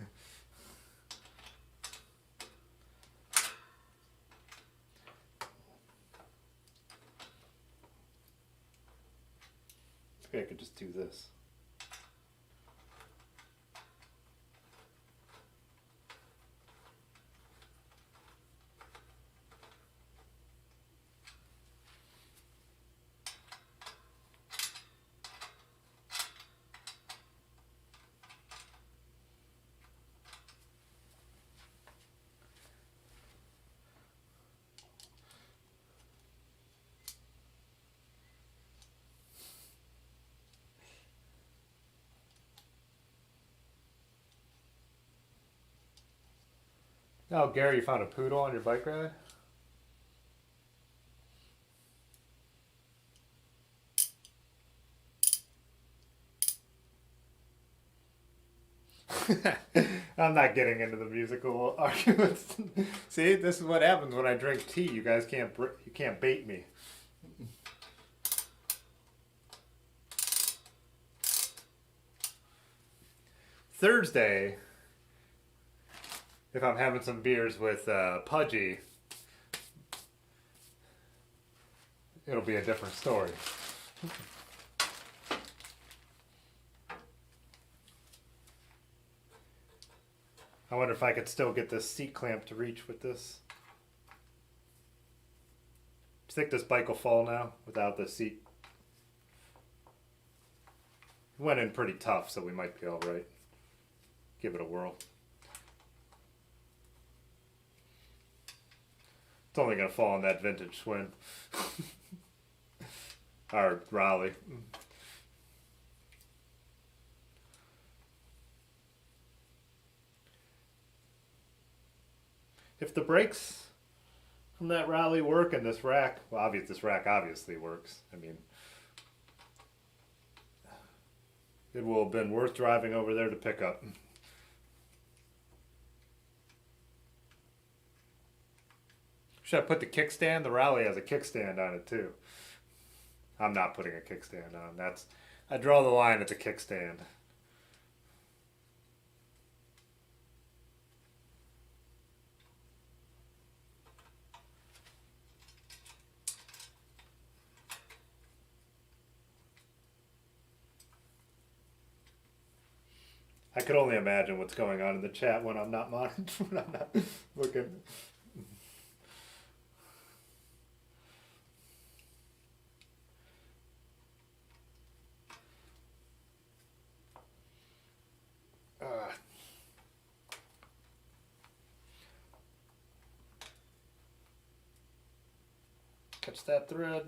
[SPEAKER 1] Maybe I could just do this. Oh, Gary, you found a poodle on your bike ride? I'm not getting into the musical arguments. See, this is what happens when I drink tea. You guys you can't bait me. Thursday, if I'm having some beers with Pudgy, it'll be a different story. I wonder if I could still get this seat clamp to reach with this. Do you think this bike will fall now without the seat? It went in pretty tough, so we might be alright. Give it a whirl. It's only going to fall on that vintage Schwinn. Or Raleigh. If the brakes from that Raleigh work and this rack, well, this rack obviously works. I mean, it will have been worth driving over there to pick up. Should I put the kickstand? The Raleigh has a kickstand on it too. I'm not putting a kickstand on. I draw the line at the kickstand. I could only imagine what's going on in the chat when I'm not when I'm not looking. Uh, catch that thread.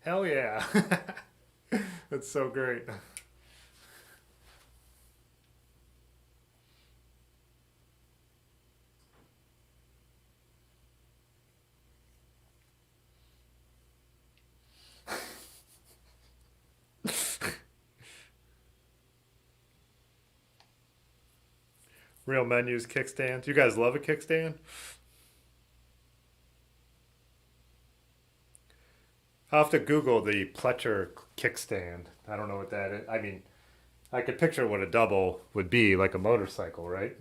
[SPEAKER 1] Hell yeah. That's so great. Real menus, kickstands. You guys love a kickstand? I'll have to Google the Pletcher kickstand. I don't know what that is. I mean, I could picture what a double would be, like a motorcycle, right?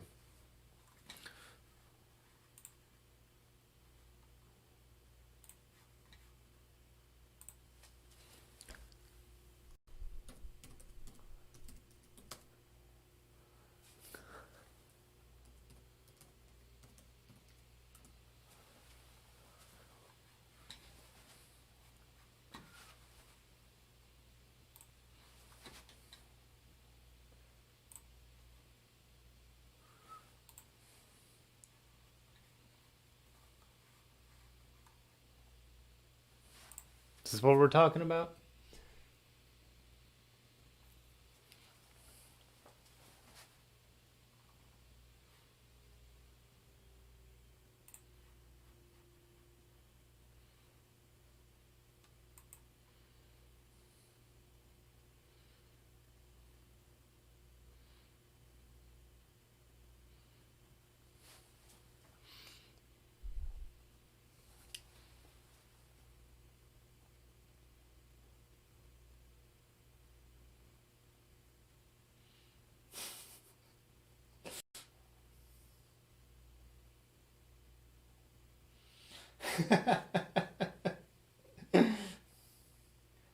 [SPEAKER 1] Is this what we're talking about?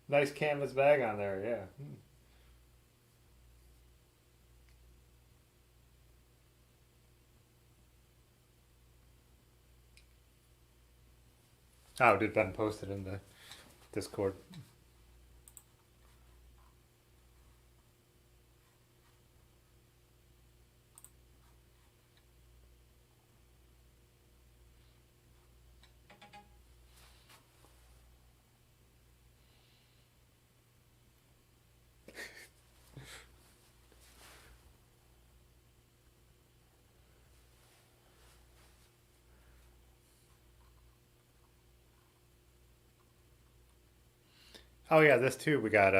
[SPEAKER 1] Nice canvas bag on there, yeah. Oh, did Ben post it in the Discord? Oh yeah, this too. We got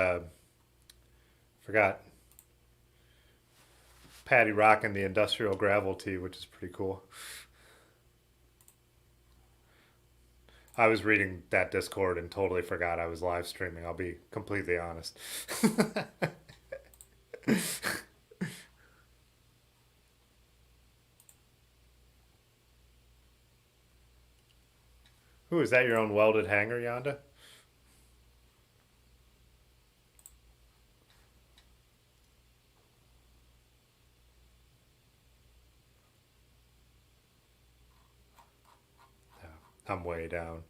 [SPEAKER 1] forgot Patty rocking the industrial gravel tee, which is pretty cool. I was reading that Discord and totally forgot I was live streaming. I'll be completely honest. Who is that? Your own welded hanger, Yonda? I'm way down.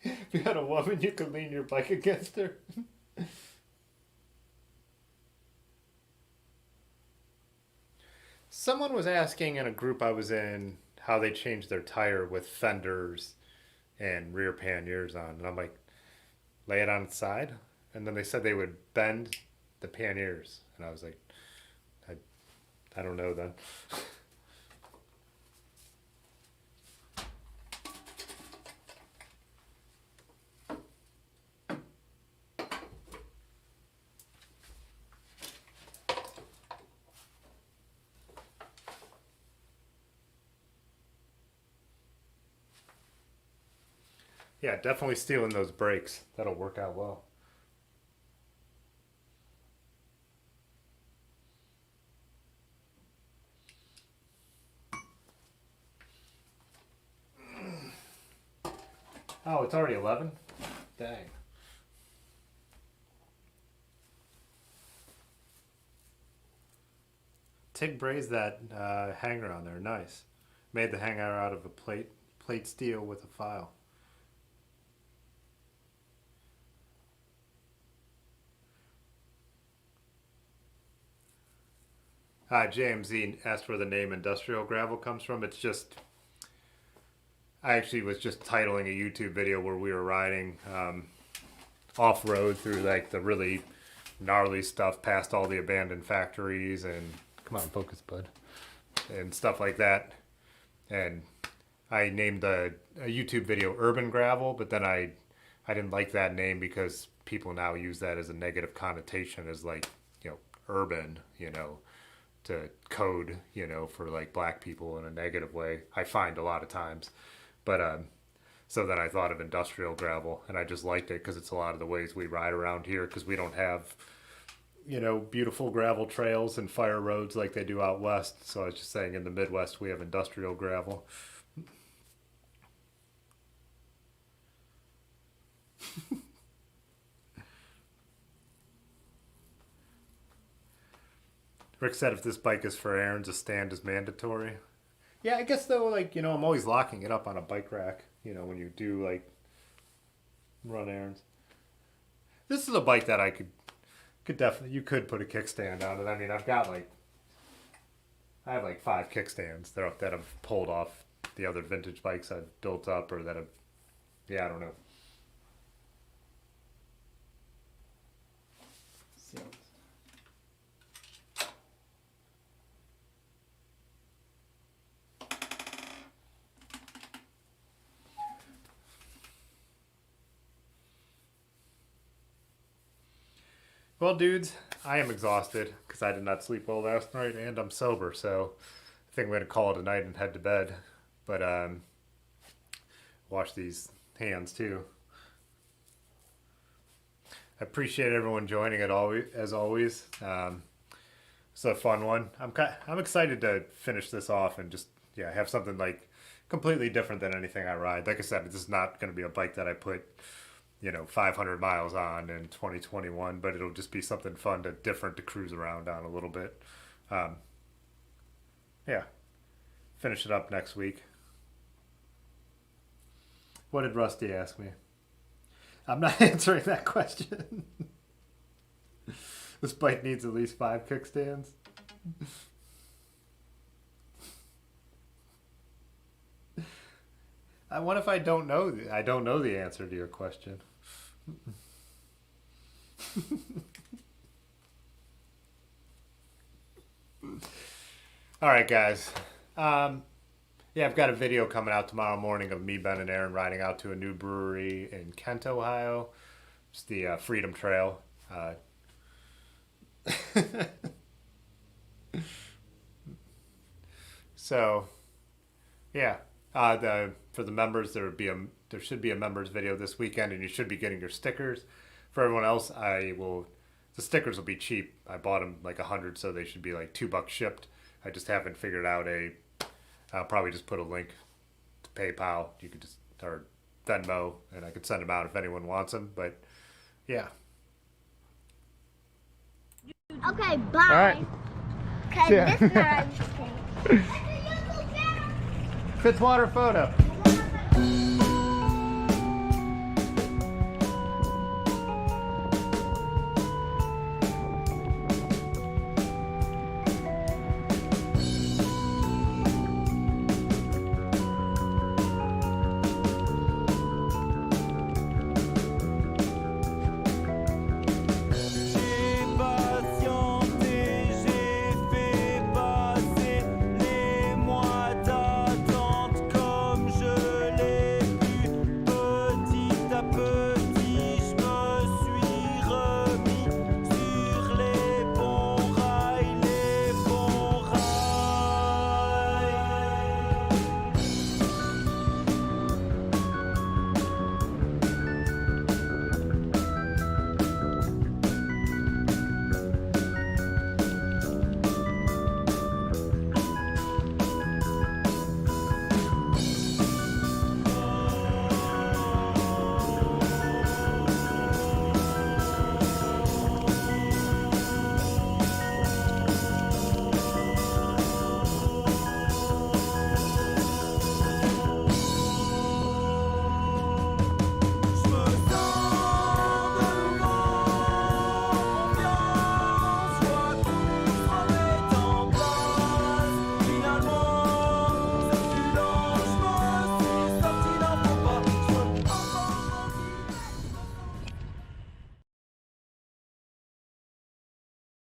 [SPEAKER 1] If you had a woman, you could lean your bike against her. Someone was asking in a group I was in how they changed their tire with fenders and rear panniers on, and I'm like, lay it on its side, and then they said they would bend the panniers, and I was like, I, I don't know then. Yeah, definitely stealing those brakes. That'll work out well. Oh, it's already 11? Dang. Tig brazed that hanger on there. Nice. Made the hanger out of a plate steel with a file. JMZ asked where the name Industrial Gravel comes from. It's just, I actually was just titling a YouTube video where we were riding off road through like the really gnarly stuff past all the abandoned factories and come on, focus, bud, and stuff like that. And I named a YouTube video Urban Gravel, but then I didn't like that name because people now use that as a negative connotation as like, urban, to code, for like black people in a negative way. I find a lot of times. But so then I thought of industrial gravel, and I just liked it because it's a lot of the ways we ride around here because we don't have, beautiful gravel trails and fire roads like they do out west. So I was just saying in the Midwest we have industrial gravel. Rick said if this bike is for errands, a stand is mandatory. Yeah, I guess though, like, I'm always locking it up on a bike rack, when you do like run errands. This is a bike that I could definitely, you could put a kickstand on it. I mean, I have like 5 kickstands that have pulled off the other vintage bikes I've built up or that have, yeah, I don't know. So. Well, dudes, I am exhausted because I did not sleep well last night and I'm sober, so I think I'm going to call it a night and head to bed. But wash these hands too. I appreciate everyone joining it as always. It's a fun one. I'm excited to finish this off and just have something like completely different than anything I ride. Like I said, this is not going to be a bike that I put 500 miles on in 2021, but it'll just be something fun different to cruise around on a little bit. Yeah, finish it up next week. What did Rusty ask me? I'm not answering that question. This bike needs at least 5 kickstands. What if I don't know? I don't know the answer to your question. All right, guys. I've got a video coming out tomorrow morning of me, Ben, and Aaron riding out to a new brewery in Kent, Ohio. It's the Freedom Trail. So, yeah. For the members, there should be a members video this weekend, and you should be getting your stickers. For everyone else, the stickers will be cheap. I bought them like 100, so they should be like $2 shipped. I just haven't figured out I'll probably just put a link to PayPal. You could or Venmo, and I could send them out if anyone wants them. But yeah.
[SPEAKER 3] Okay, bye.
[SPEAKER 1] All right.
[SPEAKER 3] Cause
[SPEAKER 1] Yeah.
[SPEAKER 3] this is not
[SPEAKER 1] Fitzwater photo.